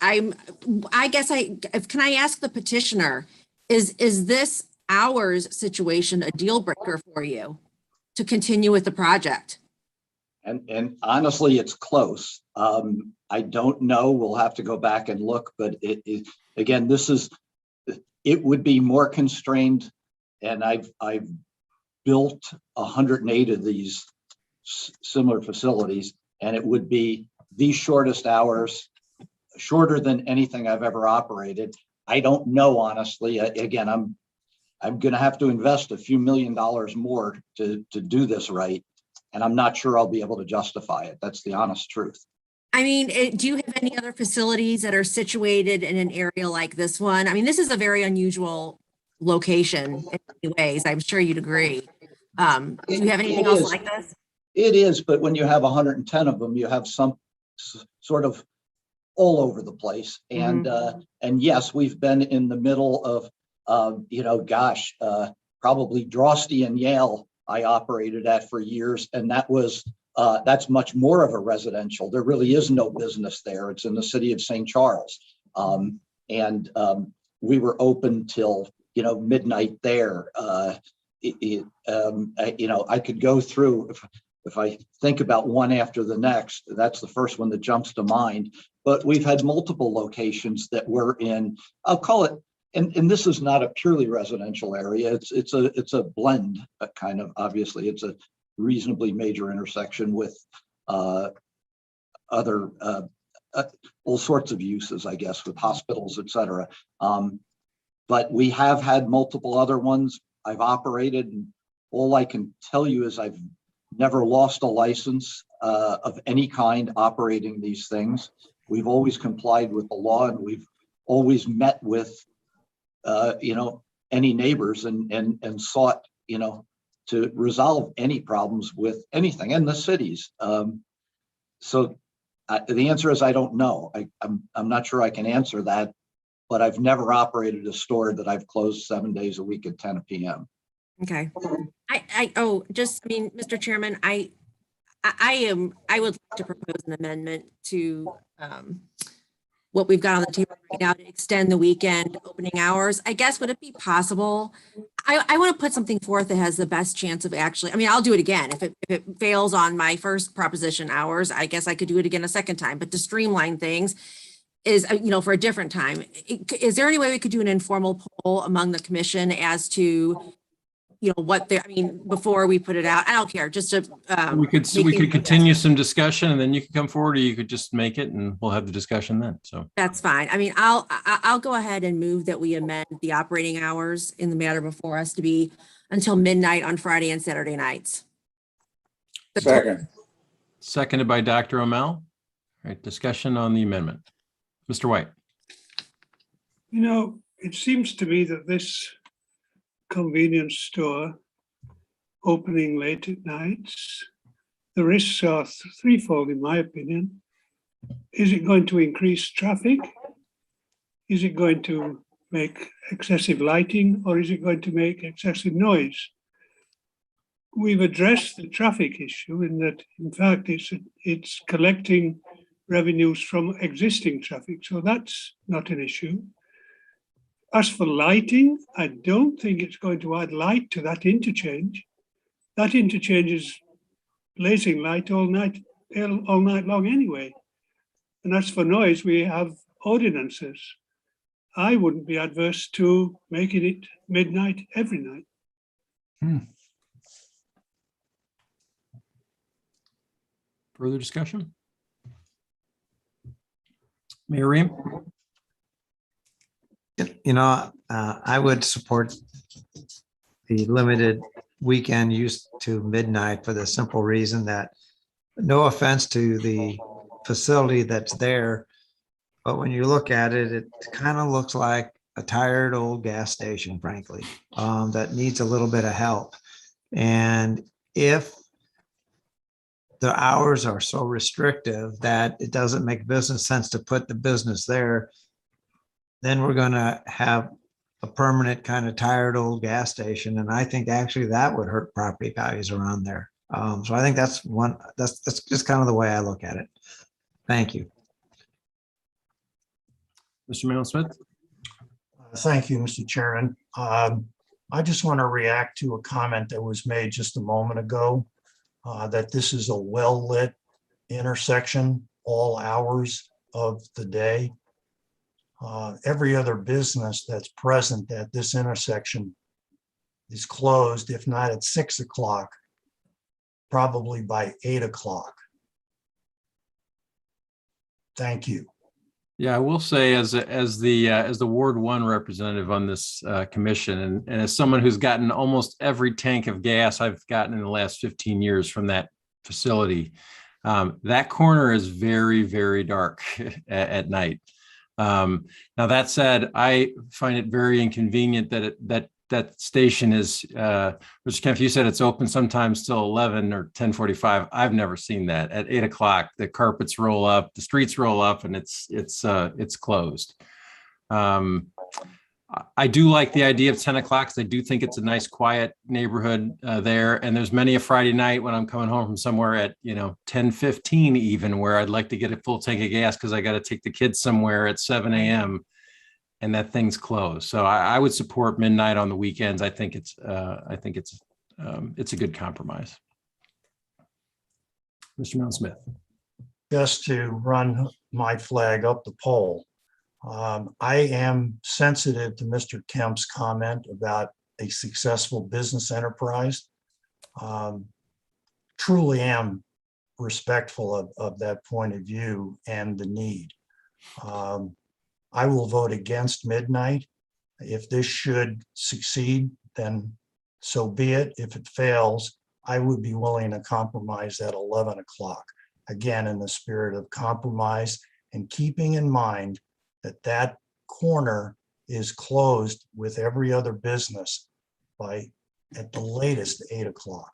ask the petitioner, is this hours situation a deal breaker for you to continue with the project? And honestly, it's close. I don't know. We'll have to go back and look, but it would be more constrained. And I've built 108 of these similar facilities, and it would be the shortest hours, shorter than anything I've ever operated. I don't know, honestly. Again, I'm going to have to invest a few $1 million more to do this right. And I'm not sure I'll be able to justify it. That's the honest truth. I mean, do you have any other facilities that are situated in an area like this one? I mean, this is a very unusual location in many ways. I'm sure you'd agree. Do you have anything else like this? It is, but when you have 110 of them, you have some sort of all over the place. And and yes, we've been in the middle of probably Drosty and Yale I operated at for years, and that was that's much more of a residential. There really is no business there. It's in the city of St. Charles, and we were open till midnight there. I could go through if I think about one after the next. That's the first one that jumps to mind. But we've had multiple locations that were in, I'll call it, and this is not a purely residential area. It's a blend, kind of. Obviously, it's a reasonably major intersection with other all sorts of uses, I guess, with hospitals, et cetera. But we have had multiple other ones I've operated, and all I can tell you is I've never lost a license of any kind operating these things. We've always complied with the law, and we've always met with any neighbors and sought to resolve any problems with anything in the cities. So the answer is I don't know. I'm not sure I can answer that, but I've never operated a store that I've closed 7 days a week at 10 p.m. Okay. Mr. Chairman, I would like to propose an amendment to what we've got on the table right now to extend the weekend opening hours. I guess, would it be possible? I want to put something forth that has the best chance of actually, I'll do it again. If it fails on my first proposition hours, I guess I could do it again a second time, but to streamline things is, for a different time. Is there any way we could do an informal poll among the commission as to, what they're, before we put it out? I don't care, just to. We could continue some discussion, and then you could come forward, or you could just make it and we'll have the discussion then. So that's fine. I'll go ahead and move that we amend the operating hours in the matter before us to be until midnight on Friday and Saturday nights. Second. Seconded by Dr. O'Mell. All right, discussion on the amendment. Mr. White. It seems to me that this convenience store opening late at nights, the risks are threefold, in my opinion. Is it going to increase traffic? Is it going to make excessive lighting, or is it going to make excessive noise? We've addressed the traffic issue in that, in fact, it's collecting revenues from existing traffic, so that's not an issue. As for lighting, I don't think it's going to add light to that interchange. That interchange is blazing light all night long anyway. And as for noise, we have ordinances. I wouldn't be adverse to making it midnight every night. Further discussion? Mayor Ream? I would support the limited weekend use to midnight for the simple reason that, no offense to the facility that's there, but when you look at it, it kind of looks like a tired old gas station, frankly, that needs a little bit of help. And if the hours are so restrictive that it doesn't make business sense to put the business there, then we're going to have a permanent kind of tired old gas station. And I think actually that would hurt property values around there. So I think that's just kind of the way I look at it. Thank you. Mr. Mayo-Smith. Thank you, Mr. Chairman. I just want to react to a comment that was made just a moment ago, that this is a well-lit intersection all hours of the day. Every other business that's present at this intersection is closed, if not at 6 o'clock, probably by 8 o'clock. Thank you. Yeah, I will say as the Ward 1 representative on this commission, and as someone who's gotten almost every tank of gas I've gotten in the last 15 years from that facility, that corner is very, very dark at night. Now that said, I find it very inconvenient that that station is, Mr. Kempf, you said it's open sometimes till 11 or 10:45. I've never seen that. At 8 o'clock, the carpets roll up, the streets roll up, and it's closed. I do like the idea of 10 o'clock because I do think it's a nice, quiet neighborhood there. And there's many a Friday night when I'm coming home from somewhere at 10:15 even, where I'd like to get a full tank of gas because I got to take the kids somewhere at 7 a.m. and that thing's closed. So I would support midnight on the weekends. I think it's a good compromise. Mr. Mount Smith. Just to run my flag up the pole. I am sensitive to Mr. Kemp's comment about a successful business enterprise. Truly am respectful of that point of view and the need. I will vote against midnight. If this should succeed, then so be it. If it fails, I would be willing to compromise at 11 o'clock. Again, in the spirit of compromise and keeping in mind that that corner is closed with every other business by at the latest 8 o'clock.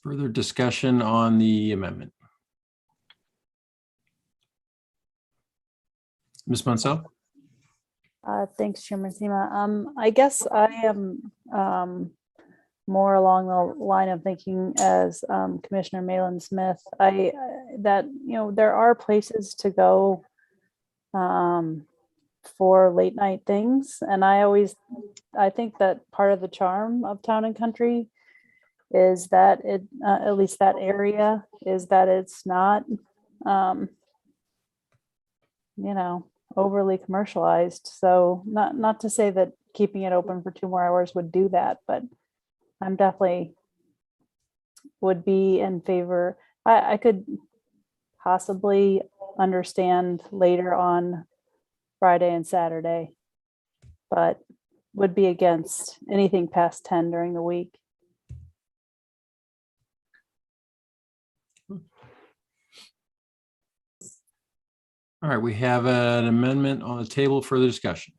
Further discussion on the amendment. Ms. Munsell? Thanks, Chairman Sima. I guess I am more along the line of thinking as Commissioner Malin Smith. That there are places to go for late night things, and I think that part of the charm of Town and Country is that it at least that area is that it's not overly commercialized. So not to say that keeping it open for 2 more hours would do that, but I'm definitely would be in favor. I could possibly understand later on Friday and Saturday, but would be against anything past 10 during the week. All right, we have an amendment on the table. Further discussion.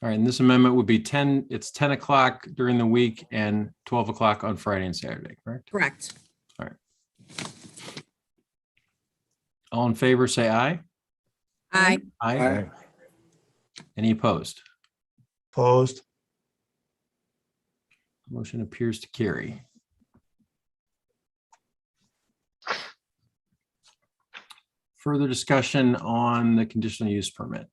All right, and this amendment would be 10 o'clock during the week and 12 o'clock on Friday and Saturday, correct? Correct. All right. All in favor, say aye. Aye. Aye. Any opposed? Opposed? Motion appears to carry. Further discussion on the conditional use permit.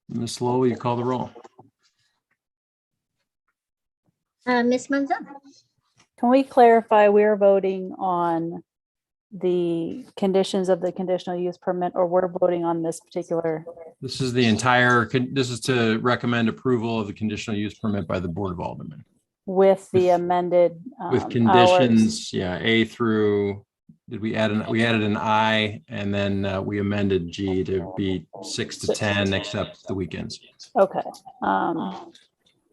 Ms. Lowell, will you call the roll? Ms. Munza, Can we clarify we're voting on the conditions of the conditional use permit, or we're voting on this particular? This is the entire, this is to recommend approval of the conditional use permit by the Board of Aldermen. With the amended With conditions, yeah, A through, we added an I, and then we amended G to be 6 to 10, except the weekends. Okay.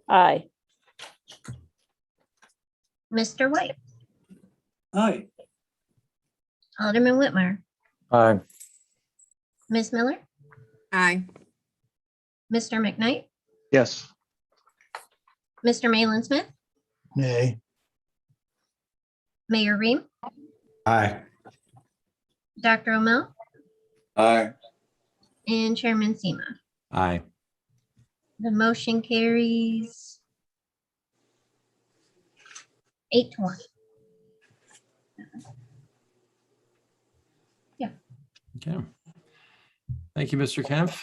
Aye. Mr. White, Aye. Alderman Whitmer, Aye. Ms. Miller, Aye. Mr. McKnight, Yes. Mr. Malin Smith, Nay. Mayor Reem, Aye. Dr. O'Mell, Aye. and Chairman Sima. Aye. The motion carries 8-1. Okay. Thank you, Mr. Kempf.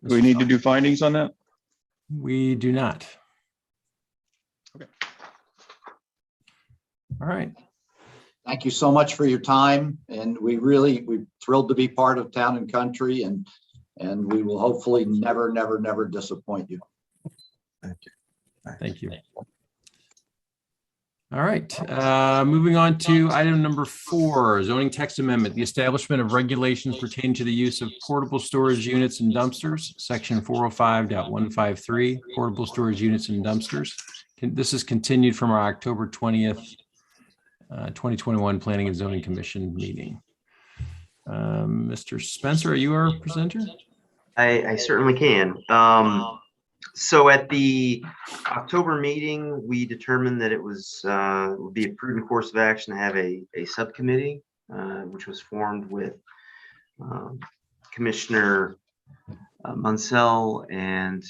Do we need to do findings on that? We do not. Okay. All right. Thank you so much for your time, and we're thrilled to be part of Town and Country, and we will hopefully never disappoint you. Thank you. All right, moving on to item number 4, zoning text amendment, the establishment of regulations pertaining to the use of portable storage units and dumpsters, section 405.153, portable storage units and dumpsters. This is continued from our October 20th, 2021 Planning and Zoning Commission meeting. Mr. Spencer, are you our presenter? I certainly can. So at the October meeting, we determined that it would be a prudent course of action to have a subcommittee, which was formed with Commissioner Munsell and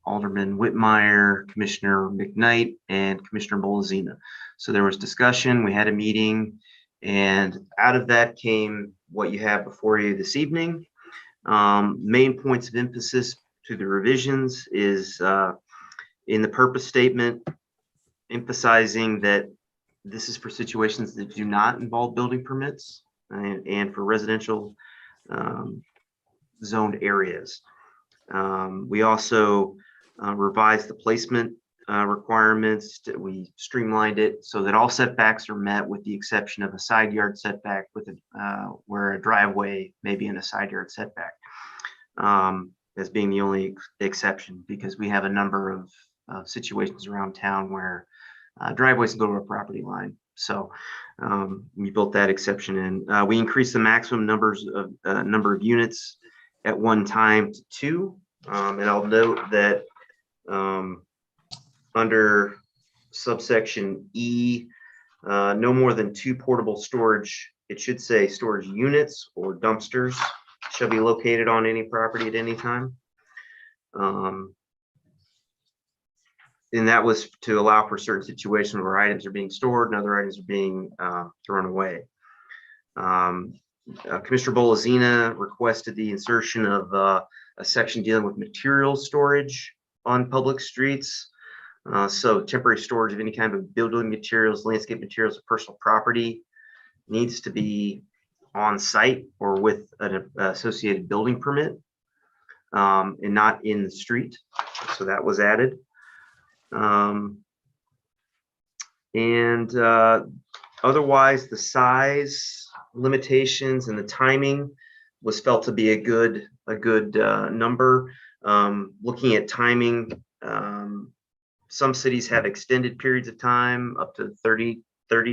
Alderman Whitmire, Commissioner McKnight, and Commissioner Bolazina. So there was discussion, we had a meeting, and out of that came what you have before you this evening. Main points of emphasis to the revisions is in the purpose statement, emphasizing that this is for situations that do not involve building permits and for residential zoned areas. We also revised the placement requirements. We streamlined it so that all setbacks are met with the exception of a side yard setback with where a driveway may be in a side yard setback. As being the only exception, because we have a number of situations around town where driveways can go to a property line. So we built that exception in. We increased the maximum number of units at one time to 2. And I'll note that under subsection E, no more than 2 portable storage, it should say storage units or dumpsters, shall be located on any property at any time. And that was to allow for certain situations where items are being stored and other items are being thrown away. Commissioner Bolazina requested the insertion of a section dealing with material storage on public streets. So temporary storage of any kind of building materials, landscape materials, or personal property needs to be on site or with an associated building permit, and not in the street. So that was added. Otherwise, the size limitations and the timing was felt to be a good number. Looking at timing, some cities have extended periods of time up to 30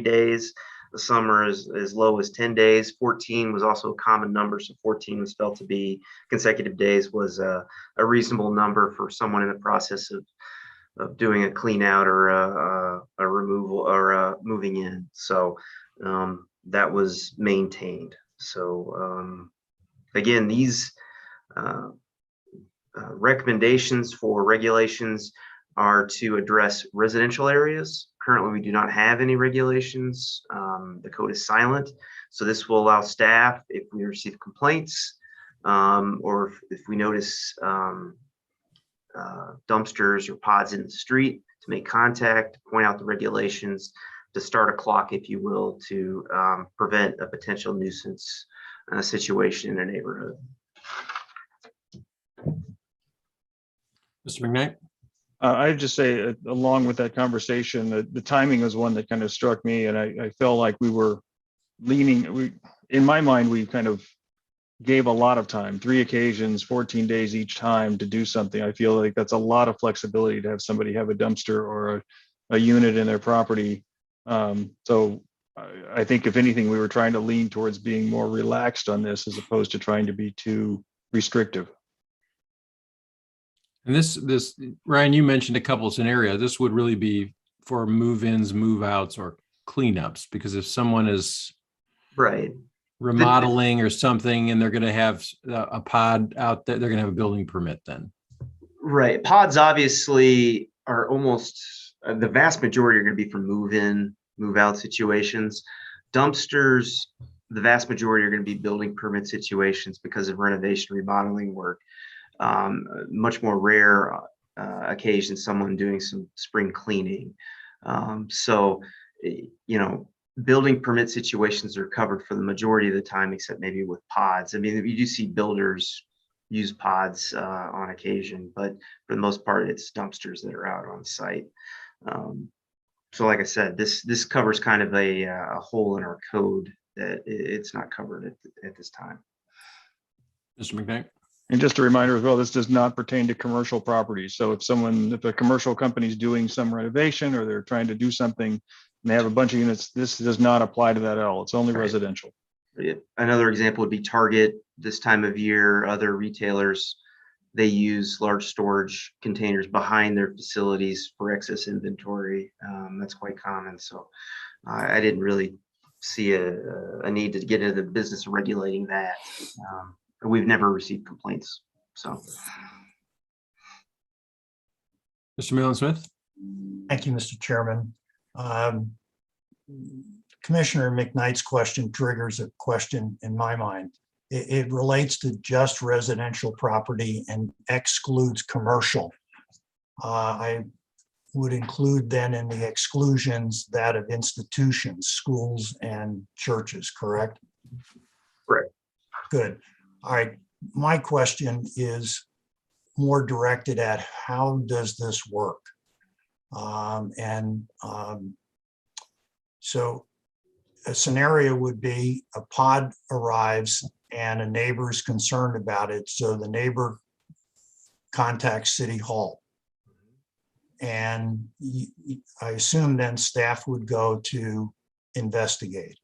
days. Some are as low as 10 days. 14 was also a common number, so 14 was felt to be consecutive days was a reasonable number for someone in the process of doing a clean out or a removal or moving in. So that was maintained. So again, these recommendations for regulations are to address residential areas. Currently, we do not have any regulations. The code is silent. So this will allow staff, if we receive complaints, or if we notice dumpsters or pods in the street, to make contact, point out the regulations, to start a clock, if you will, to prevent a potential nuisance situation in a neighborhood. Mr. McKnight? I'd just say, along with that conversation, the timing was one that kind of struck me, and I felt like we were leaning. In my mind, we kind of gave a lot of time, 3 occasions, 14 days each time to do something. I feel like that's a lot of flexibility to have somebody have a dumpster or a unit in their property. So I think, if anything, we were trying to lean towards being more relaxed on this as opposed to trying to be too restrictive. And this, Ryan, you mentioned a couple of scenarios. This would really be for move-ins, move-outs, or cleanups, because if someone is remodeling or something and they're going to have a pod out there, they're going to have a building permit then. Right. Pods obviously are almost the vast majority are going to be for move-in, move-out situations. Dumpsters, the vast majority are going to be building permit situations because of renovation, remodeling work. Much more rare occasion, someone doing some spring cleaning. So, you know, building permit situations are covered for the majority of the time, except maybe with pods. I mean, you do see builders use pods on occasion, but for the most part, it's dumpsters that are out on site. So like I said, this covers kind of a hole in our code that it's not covered at this time. Mr. McKnight? And just a reminder as well, this does not pertain to commercial properties. So if a commercial company is doing some renovation or they're trying to do something and they have a bunch of units, this does not apply to that at all. It's only Right. residential. Another example would be Target. This time of year, other retailers, they use large storage containers behind their facilities for excess inventory. That's quite common. So I didn't really see a need to get into the business of regulating that. We've never received complaints. So, Mr. Malin-Smith? Thank you, Mr. Chairman. Commissioner McKnight's question triggers a question in my mind. It relates to just residential property and excludes commercial. I would include then in the exclusions that of institutions, schools and churches, correct? Correct. Good. All right, my question is more directed at how does this work? So a scenario would be a pod arrives and a neighbor is concerned about it. So the neighbor contacts City Hall. And I assume then staff would go to investigate.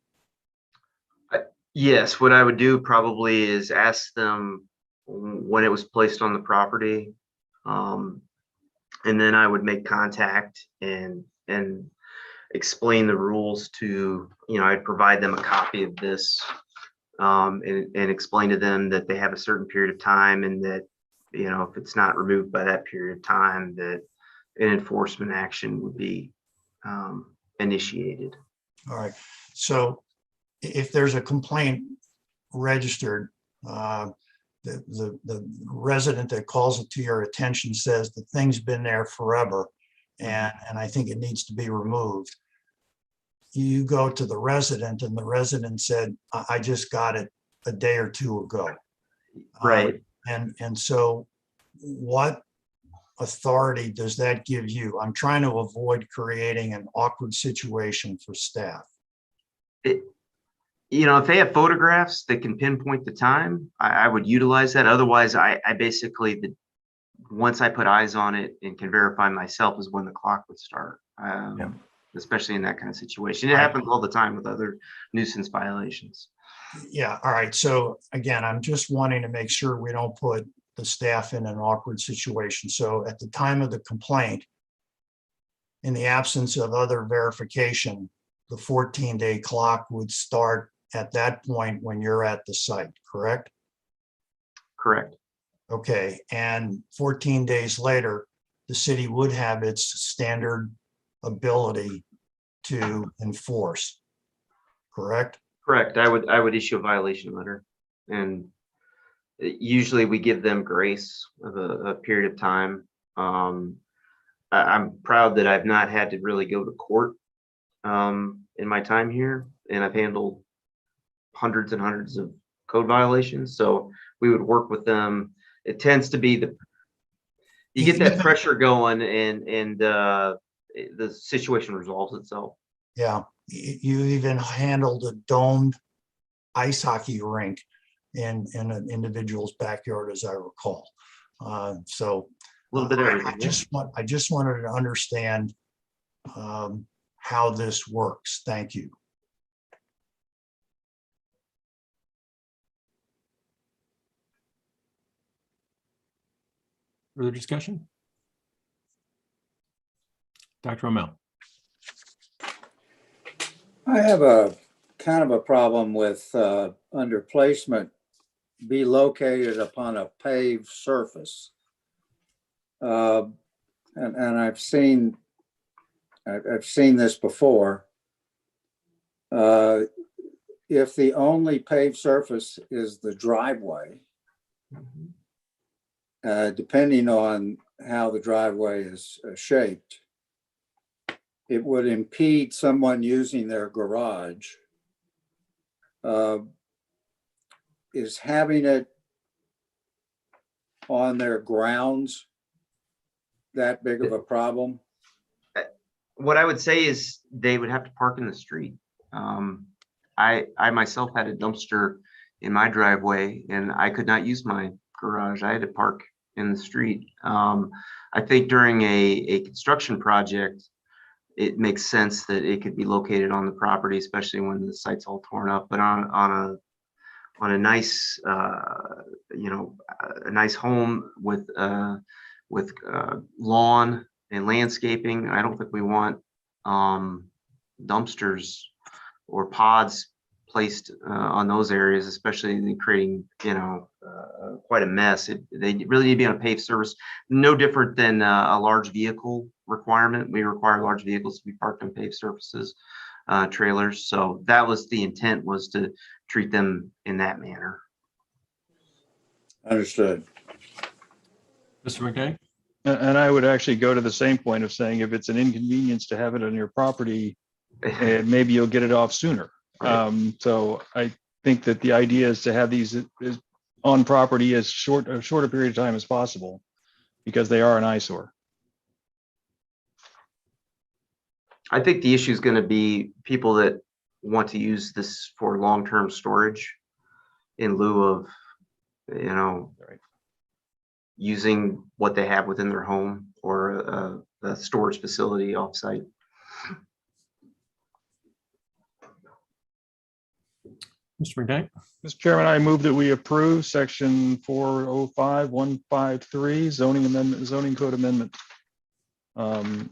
Yes, what I would do probably is ask them when it was placed on the property. And then I would make contact and explain the rules to, I'd provide them a copy of this and explain to them that they have a certain period of time and that, if it's not removed by that period of time, that an enforcement action would be initiated. All right. So if there's a complaint registered, the resident that calls it to your attention says the thing's been there forever and I think it needs to be removed. You go to the resident and the resident said, I just got it a day or two ago. Right. And so what authority does that give you? I'm trying to avoid creating an awkward situation for staff. If they have photographs that can pinpoint the time, I would utilize that. Otherwise, I basically, once I put eyes on it and can verify myself is when the clock would start, especially in that kind of situation. It happens all the time with other nuisance violations. Yeah, all right. So again, I'm just wanting to make sure we don't put the staff in an awkward situation. So at the time of the complaint, in the absence of other verification, the 14-day clock would start at that point when you're at the site, correct? Correct. Okay, and 14 days later, the city would have its standard ability to enforce, correct? Correct. I would issue a violation letter, and usually we give them grace of a period of time. I'm proud that I've not had to really go to court in my time here, and I've handled hundreds and hundreds of code violations. So we would work with them. It tends to be you get that pressure going, and the situation resolves itself. Yeah, you even handled a domed ice hockey rink in an individual's backyard, as I recall. So a little bit of everything. I just wanted to understand how this works. Thank you. Further discussion? Dr. O'Mell. I have a kind of a problem with under placement be located upon a paved surface. And I've seen this before. If the only paved surface is the driveway, depending on how the driveway is shaped, it would impede someone using their garage. Is having it on their grounds that big of a problem? What I would say is they would have to park in the street. I myself had a dumpster in my driveway and I could not use my garage. I had to park in the street. I think during a construction project, it makes sense that it could be located on the property, especially when the site's all torn up. But on a nice, a nice home with lawn and landscaping, I don't think we want dumpsters or pods placed on those areas, especially in creating, quite a mess. They really need to be on a paved surface, no different than a large vehicle requirement. We require large vehicles to be parked on paved surfaces, trailers. So that was the intent, was to treat them in that manner. Understood. Mr. McKay? And I would actually go to the same point of saying, if it's an inconvenience to have it on your property, maybe you'll get it off sooner. So I think that the idea is to have these on property as a shorter period of time as possible, because they are an eyesore. I think the issue is going to be people that want to use this for long-term storage in lieu of, using what they have within their home or a storage facility offsite. Mr. McKay? Mr. Chairman, I move that we approve section 405-153 zoning code amendment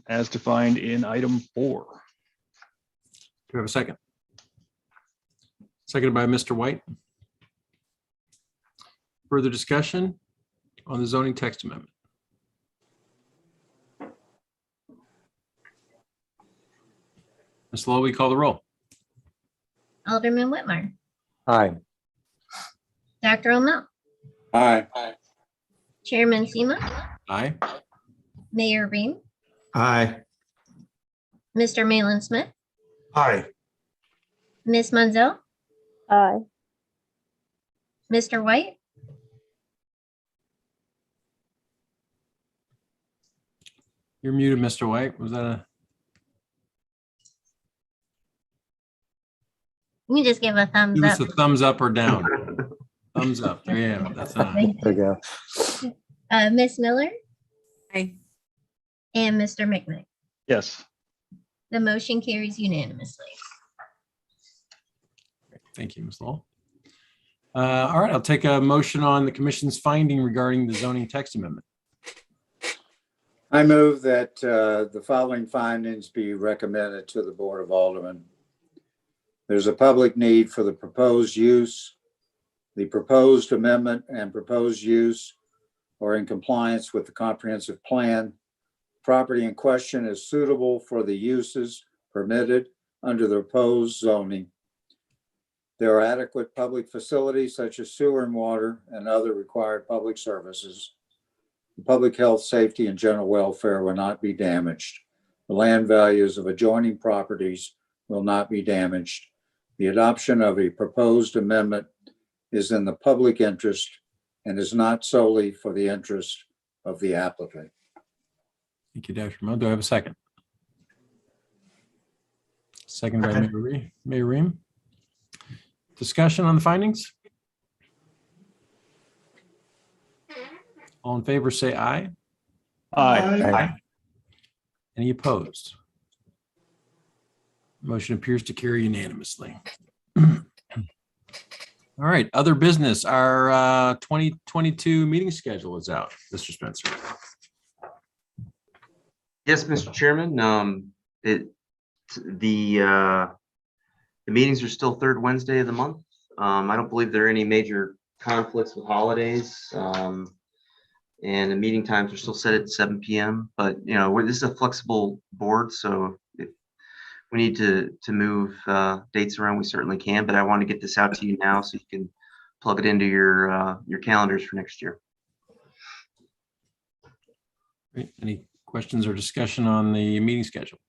as defined in item 4. Do we have a second? Seconded by Mr. White. Further discussion on the zoning text amendment? Ms. Lowe, we call the roll. Alderman Whitmire, Aye. Dr. O'Mell, Aye. Chairman Sema, Aye. Mayor Ream, Aye. Mr. Malin Smith, Aye. Ms. Munzel, Aye. Mr. White, You're muted, Mr. White. Was that a? you can just give a thumbs Give us up. a thumbs up or down. Thumbs up. There you go. That's enough. Thank There you you. go. Ms. Miller Aye. and Mr. McKnight. Yes. The motion carries unanimously. Thank you, Ms. Lowell. All right, I'll take a motion on the commission's finding regarding the zoning text amendment. I move that the following findings be recommended to the Board of Aldermen. There's a public need for the proposed use. The proposed amendment and proposed use are in compliance with the comprehensive plan. Property in question is suitable for the uses permitted under the proposed zoning. There are adequate public facilities such as sewer and water and other required public services. Public health, safety, and general welfare will not be damaged. The land values of adjoining properties will not be damaged. The adoption of a proposed amendment is in the public interest and is not solely for the interest of the applicant. Thank you, Dr. Mo. Do I have a second? Second by Mayor Ream. Discussion on the findings? All in favor, say aye. Aye. Any opposed? Motion appears to carry unanimously. All right, other business. Our 2022 meeting schedule is out. Mr. Spencer. Yes, Mr. Chairman. The meetings are still third Wednesday of the month. I don't believe there are any major conflicts with holidays. And the meeting times are still set at 7 p.m. But this is a flexible board, so if we need to move dates around, we certainly can. But I want to get this out to you now so you can plug it into your calendars for next year. Great. Any questions or discussion on the meeting schedule?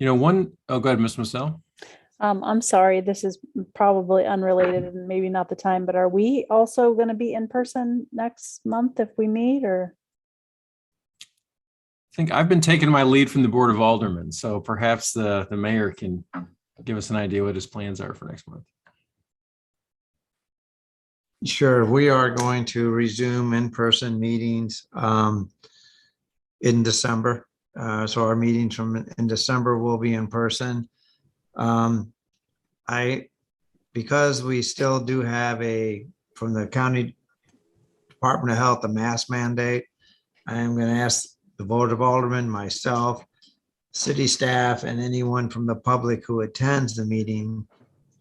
Oh, go ahead, Ms. Massell. I'm sorry, this is probably unrelated and maybe not the time, but are we also going to be in person next month if we meet, or? I think I've been taking my lead from the Board of Aldermen, so perhaps the mayor can give us an idea what his plans are for next month. Sure, we are going to resume in-person meetings in December. So our meetings in December will be in person. Because we still do have from the County Department of Health, a mask mandate, I am going to ask the Board of Aldermen, myself, city staff, and anyone from the public who attends the meeting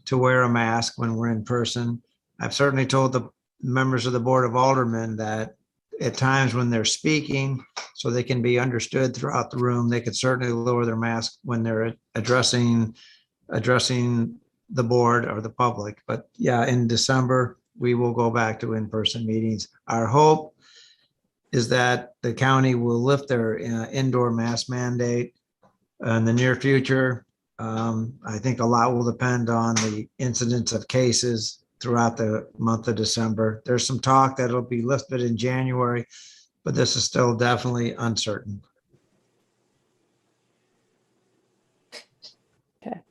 to wear a mask when we're in person. I've certainly told the members of the Board of Aldermen that at times when they're speaking, so they can be understood throughout the room, they could certainly lower their mask when they're addressing the board or the public. But yeah, in December, we will go back to in-person meetings. Our hope is that the county will lift their indoor mask mandate in the near future. I think a lot will depend on the incidence of cases throughout the month of December. There's some talk that it'll be lifted in January, but this is still definitely uncertain. Okay.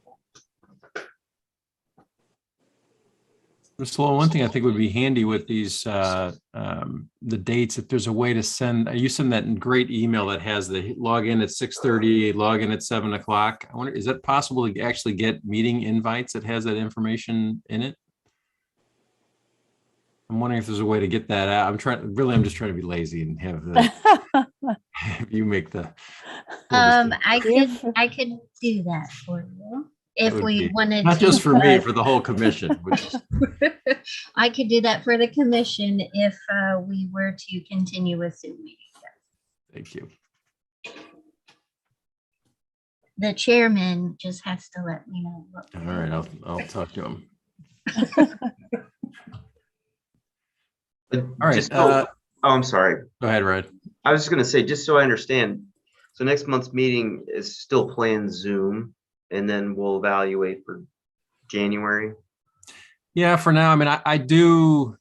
So one thing I think would be handy with these, the dates, if there's a way to send, you send that great email that has the login at 6:30, login at 7 o'clock. I wonder, is that possible to actually get meeting invites that has that information in it? I'm wondering if there's a way to get that out. I'm just trying to be lazy and have you make the. I could do that for you if we wanted not to. just for me, for the whole commission. I could do that for the commission if we were to continue with Zoom meetings. Thank you. The chairman just has to let me know. All right, I'll talk to him. All right. I'm sorry. Go ahead, Red. I was just going to say, just so I understand, so next month's meeting is still planned Zoom, and then we'll evaluate for January. Yeah, for now. I mean, I do.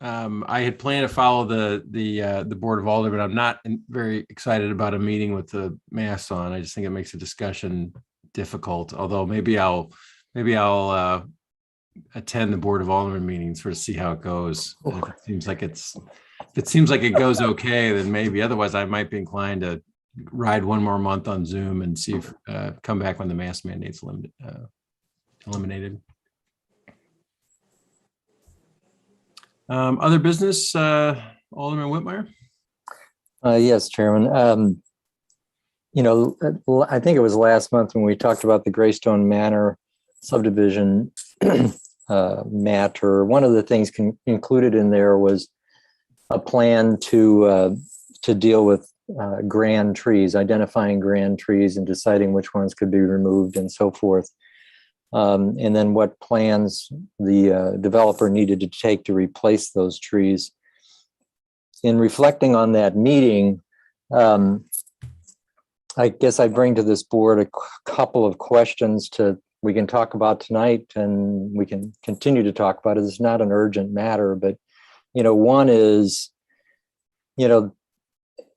I had planned to follow the Board of Aldermen. I'm not very excited about a meeting with the masks on. I just think it makes the discussion difficult. Although maybe I'll attend the Board of Aldermen meetings for to see how it goes. And if it seems like it goes okay, then maybe. Otherwise, I might be inclined to ride one more month on Zoom and see if come back when the mask mandate's eliminated. Other business, Alderman Whitmire? Yes, Chairman. I think it was last month when we talked about the Greystone Manor subdivision matter. One of the things included in there was a plan to deal with grand trees, identifying grand trees and deciding which ones could be removed and so forth. And then what plans the developer needed to take to replace those trees. In reflecting on that meeting, I guess I bring to this board a couple of questions we can talk about tonight, and we can continue to talk about it. It's not an urgent matter, but one is,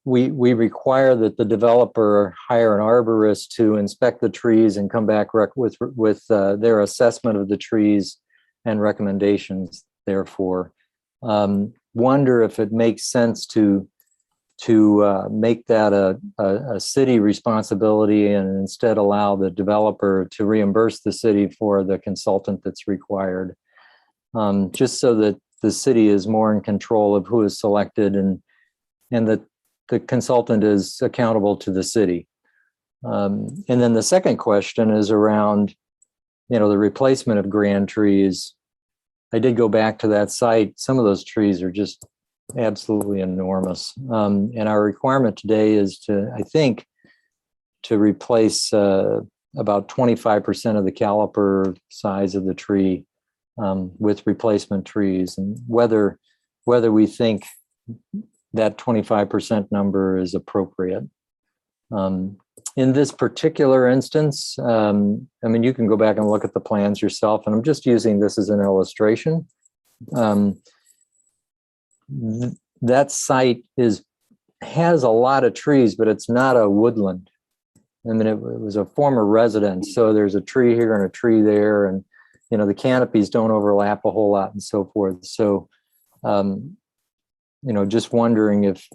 we require that the developer hire an arborist to inspect the trees and come back with their assessment of the trees and recommendations. Therefore, wonder if it makes sense to make that a city responsibility and instead allow the developer to reimburse the city for the consultant that's required, just so that the city is more in control of who is selected and that the consultant is accountable to the city. And then the second question is around, the replacement of grand trees. I did go back to that site. Some of those trees are just absolutely enormous. And our requirement today is to replace about 25% of the caliper size of the tree with replacement trees, and whether we think that 25% number is appropriate. And in this particular instance, I mean, you can go back and look at the plans yourself, and I'm just using this as an illustration. That site has a lot of trees, but it's not a woodland. I mean, it was a former residence, so there's a tree here and a tree there, and you know, the canopies don't overlap a whole lot and so forth. So, you know, just wondering if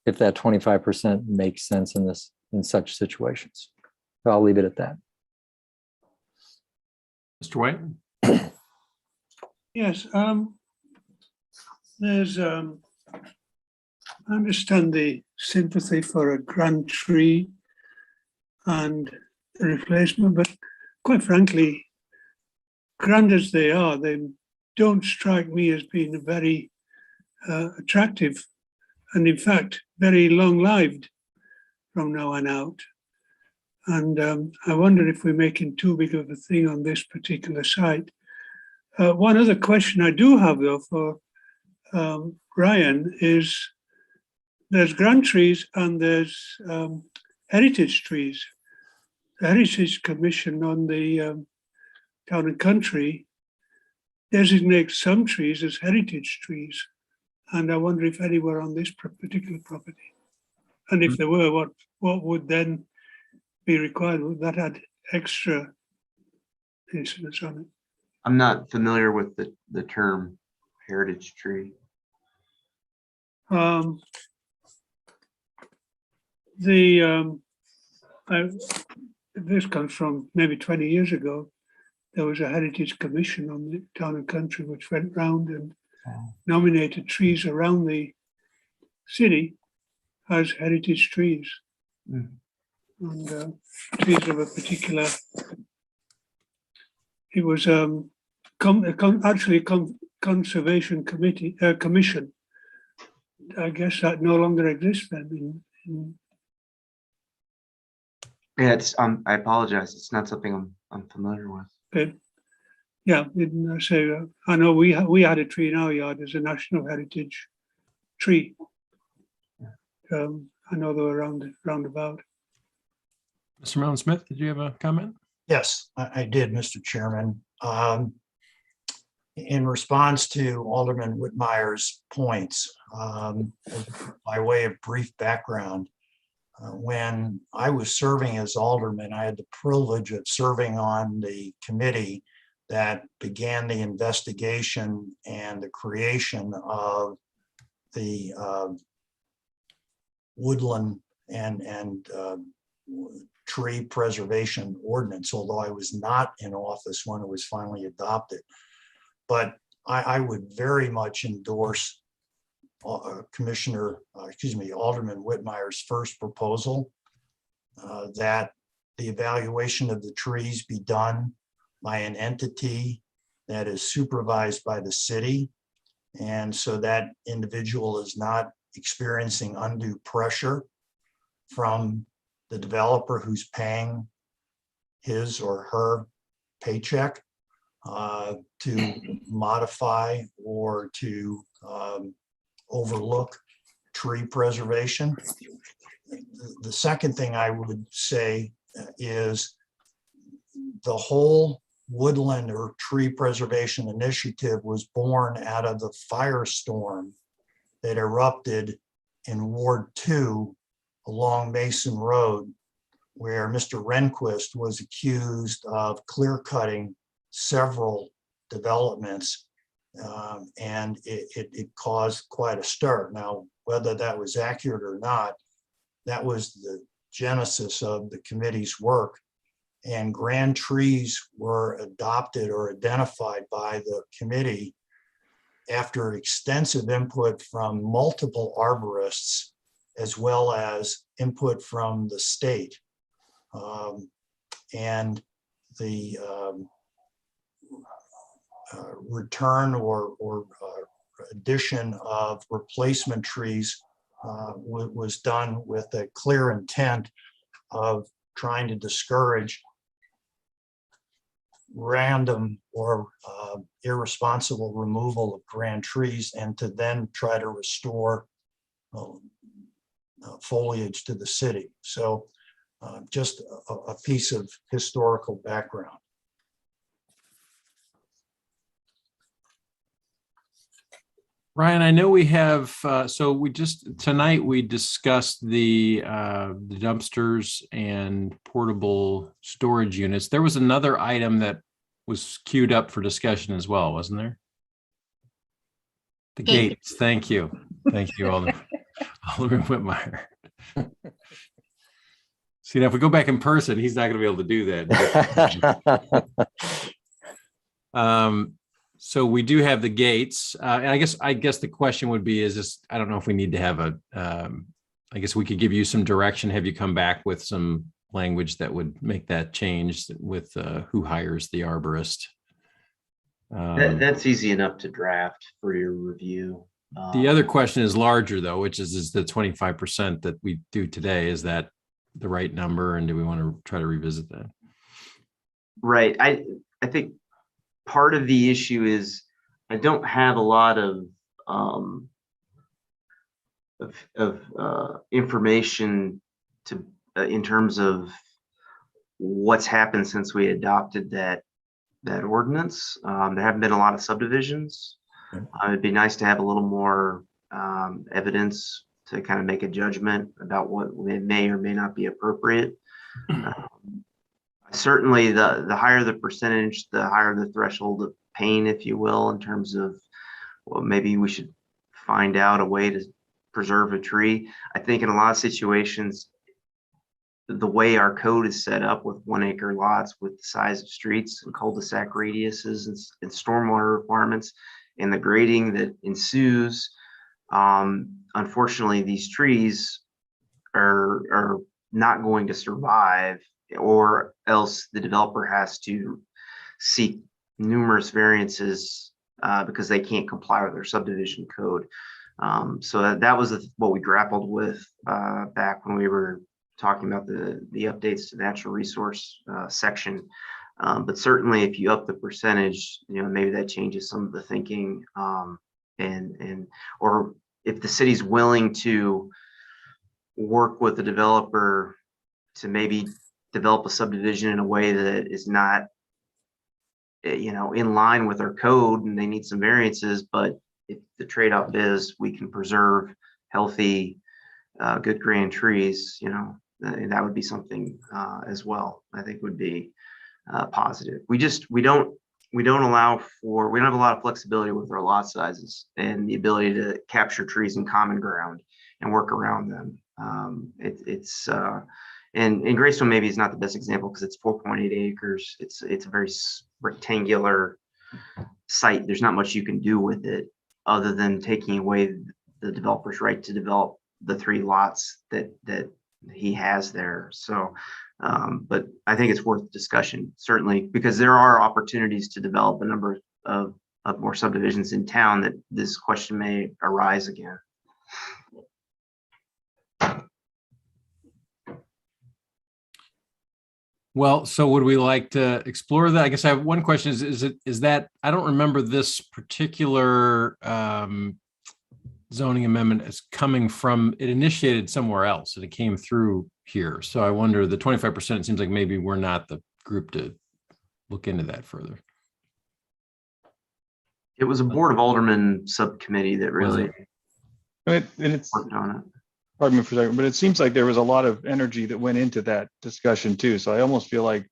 that 25% makes sense in such situations. So I'll leave it at that. Mr. White? Yes, there's, I understand the sympathy for a grand tree and the replacement, but quite frankly, grand as they are, they don't strike me as being very attractive, and in fact, very long-lived from now on out. And I wonder if we're making too big of a thing on this particular site. One other question I do have, though, for Ryan is there's grand trees and there's heritage trees. The Heritage Commission on the Town and Country designates some trees as heritage trees. And I wonder if any were on this particular property. And if there were, what would then be required? Would that add extra incidents on it? I'm not familiar with the term heritage tree. This comes from maybe 20 years ago. There was a Heritage Commission on the Town and Country which went round and nominated trees around the city as heritage trees. And trees of a particular, it was actually Conservation Commission. I guess that no longer exists then. Yeah, it's I apologize. It's not something I'm familiar with. Okay. Yeah, didn't say. I know we had a tree in our yard as a national heritage tree. I know they were roundabout. Mr. Mellon Smith, did you have a comment? Yes, I did, Mr. Chairman. In response to Alderman Whitmire's points, by way of brief background, when I was serving as alderman, I had the privilege of serving on the committee that began the investigation and the creation of the woodland and tree preservation ordinance, although I was not in office when it was finally adopted. But I would very much endorse Alderman Whitmire's first proposal that the evaluation of the trees be done by an entity that is supervised by the city. And so that individual is not experiencing undue pressure from the developer who's paying his or her paycheck to modify or to overlook tree preservation. The second thing I would say is the whole woodland or tree preservation initiative was born out of the firestorm that erupted in Ward 2 along Mason Road, where Mr. Rehnquist was accused of clear cutting several developments, and it caused quite a stir. Now, whether that was accurate or not, that was the genesis of the committee's work, and grand trees were adopted or identified by the committee after extensive input from multiple arborists, as well as input from the state. And the return or addition of replacement trees was done with a clear intent of trying to discourage random or irresponsible removal of grand trees, and to then try to restore foliage to the city. So just a piece of historical background. Ryan, I know we have, so tonight we discussed the dumpsters and portable storage units. There was another item that was queued up for discussion as well, wasn't there? The gates. Thank you. Thank you, Alderman Whitmire. See, now if we go back in person, he's not going to be able to do that. So we do have the gates, and I guess the question would be: is this? I don't know if we need to have a. I guess we could give you some direction. Have you come back with some language that would make that change with who hires the arborist? That's easy enough to draft for your review. The other question is larger, though, which is the 25% that we do today. Is that the right number, and do we want to try to revisit that? Right. I think part of the issue is I don't have a lot of information to in terms of what's happened since we adopted that ordinance. There haven't been a lot of subdivisions. It'd be nice to have a little more evidence to kind of make a judgment about what may or may not be appropriate. Certainly, the higher the percentage, the higher the threshold of pain, if you will, in terms of, well, maybe we should find out a way to preserve a tree. I think in a lot of situations, the way our code is set up with 1 acre lots with the size of streets and cul-de-sac radiuses and stormwater requirements and the grading that ensues, unfortunately, these trees are not going to survive, or else the developer has to seek numerous variances because they can't comply with their subdivision code. So that was what we grappled with back when we were talking about the updates to the natural resource section. But certainly if you up the percentage, maybe that changes some of the thinking, or if the city's willing to work with the developer to maybe develop a subdivision in a way that is not, in line with our code, and they need some variances, but if the trade-off is we can preserve healthy, good grand trees, that would be something as well. I think would be positive. We don't have a lot of flexibility with our lot sizes and the ability to capture trees in common ground and work around them. And Greystone maybe is not the best example because it's 4.8 acres. It's a very rectangular site. There's not much you can do with it other than taking away the developer's right to develop the 3 lots that he has there. So, but I think it's worth discussion, certainly, because there are opportunities to develop a number of more subdivisions in town that this question may arise again. Well, so would we like to explore that? I guess I have one question is that I don't remember this particular zoning amendment as coming from, it initiated somewhere else and it came through here. So I wonder, the 25%, it seems like maybe we're not the group to look into that further. It was a Board of Aldermen subcommittee that really worked on it. Pardon me for a second, but it seems like there was a lot of energy that went into that discussion too. So I almost feel like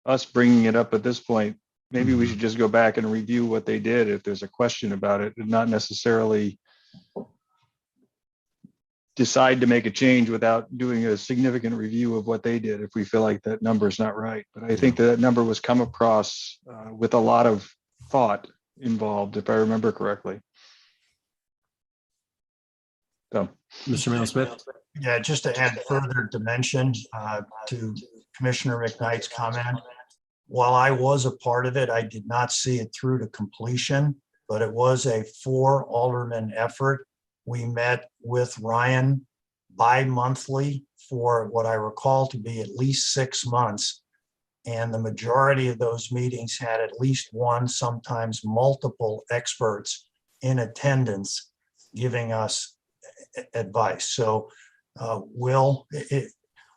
us bringing it up at this point, maybe we should just go back and review what they did if there's a question about it, and not necessarily decide to make a change without doing a significant review of what they did if we feel like that number is not right. But I think that number was come across with a lot of thought involved, if I remember correctly. So, Mr. Mail-Smith. Yeah, just to add further dimension to Commissioner McKnight's comment. While I was a part of it, I did not see it through to completion, but it was a 4-alderman effort. We met with Ryan bi-monthly for what I recall to be at least 6 months. And the majority of those meetings had at least one, sometimes multiple experts in attendance giving us advice. So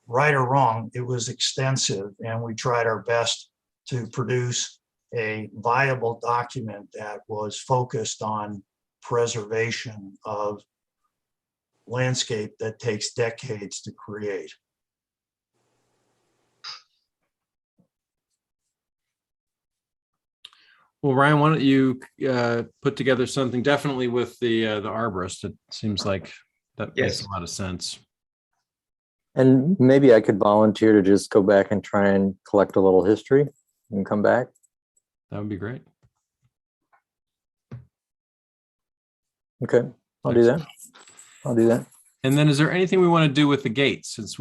right or wrong, it was extensive, and we tried our best to produce a viable document that was focused on preservation of landscape that takes decades to create. Well, Ryan, why don't you put together something definitely with the arborist? It seems like that makes Yes. a lot of sense. And maybe I could volunteer to just go back and try and collect a little history and come back. That would be great. Okay, I'll do that. I'll do that. And then is there anything we want to do with the gates? Since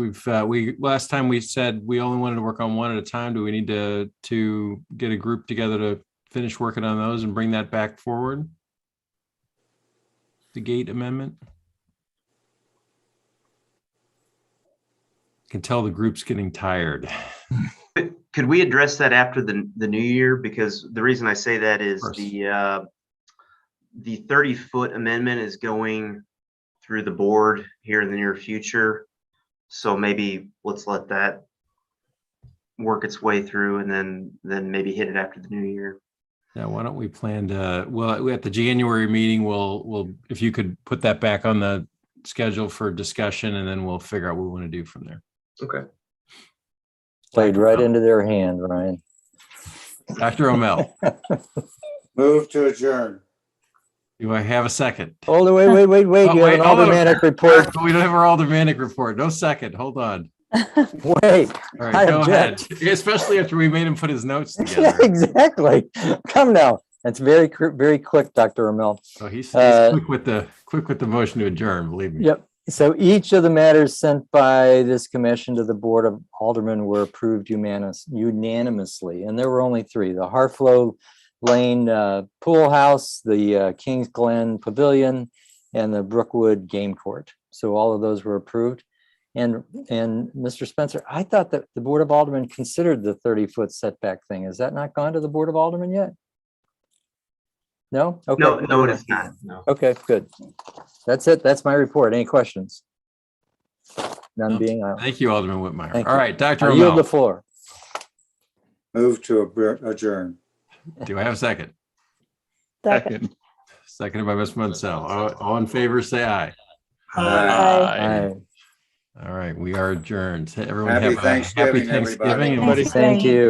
last time we said we only wanted to work on one at a time, do we need to get a group together to finish working on those and bring that back forward? The gate amendment? I can tell the group's getting tired. Could we address that after the new year? Because the reason I say that is the 30-foot amendment is going through the board here in the near future. So maybe let's let that work its way through and then maybe hit it after the new year. Yeah, why don't we plan to, well, at the January meeting, we'll if you could put that back on the schedule for discussion, and then we'll figure out what we want to do from there. Okay. Played right into their hand, Ryan. Dr. O'Mell, Move to adjourn. do I have a second? Hold on, wait. Oh, You have wait, an hold on. aldermanic report. We don't have our aldermanic report. No second. Hold on. Wait, All right, I go ahead. object. Especially after we made him put his notes Yeah, together. exactly. Come now. That's very quick, Dr. Ramel. So he's quick with the motion to adjourn, believe me. Yep. So each of the matters sent by this commission to the Board of Aldermen were approved unanimously, and there were only three: the Harflow Lane Pool House, the Kings Glen Pavilion, and the Brookwood Game Court. So all of those were approved. And Mr. Spencer, I thought that the Board of Aldermen considered the 30-foot setback thing. Has that not gone to the Board of Aldermen yet? No? Okay. No, it is not. No. Okay, good. That's it. That's my report. Any questions? None No. being out. Thank you, Alderman Whitmire. Thank All you. right, Dr. I yield O'Mell, the floor. Move to adjourn. do I have a second? Second. Seconded by Ms. Munsell. All in favor, say aye. Aye. All right, we are adjourned. Everyone Happy have a happy Thanksgiving, everybody. Thanksgiving. and we'll Everybody. see Thank you.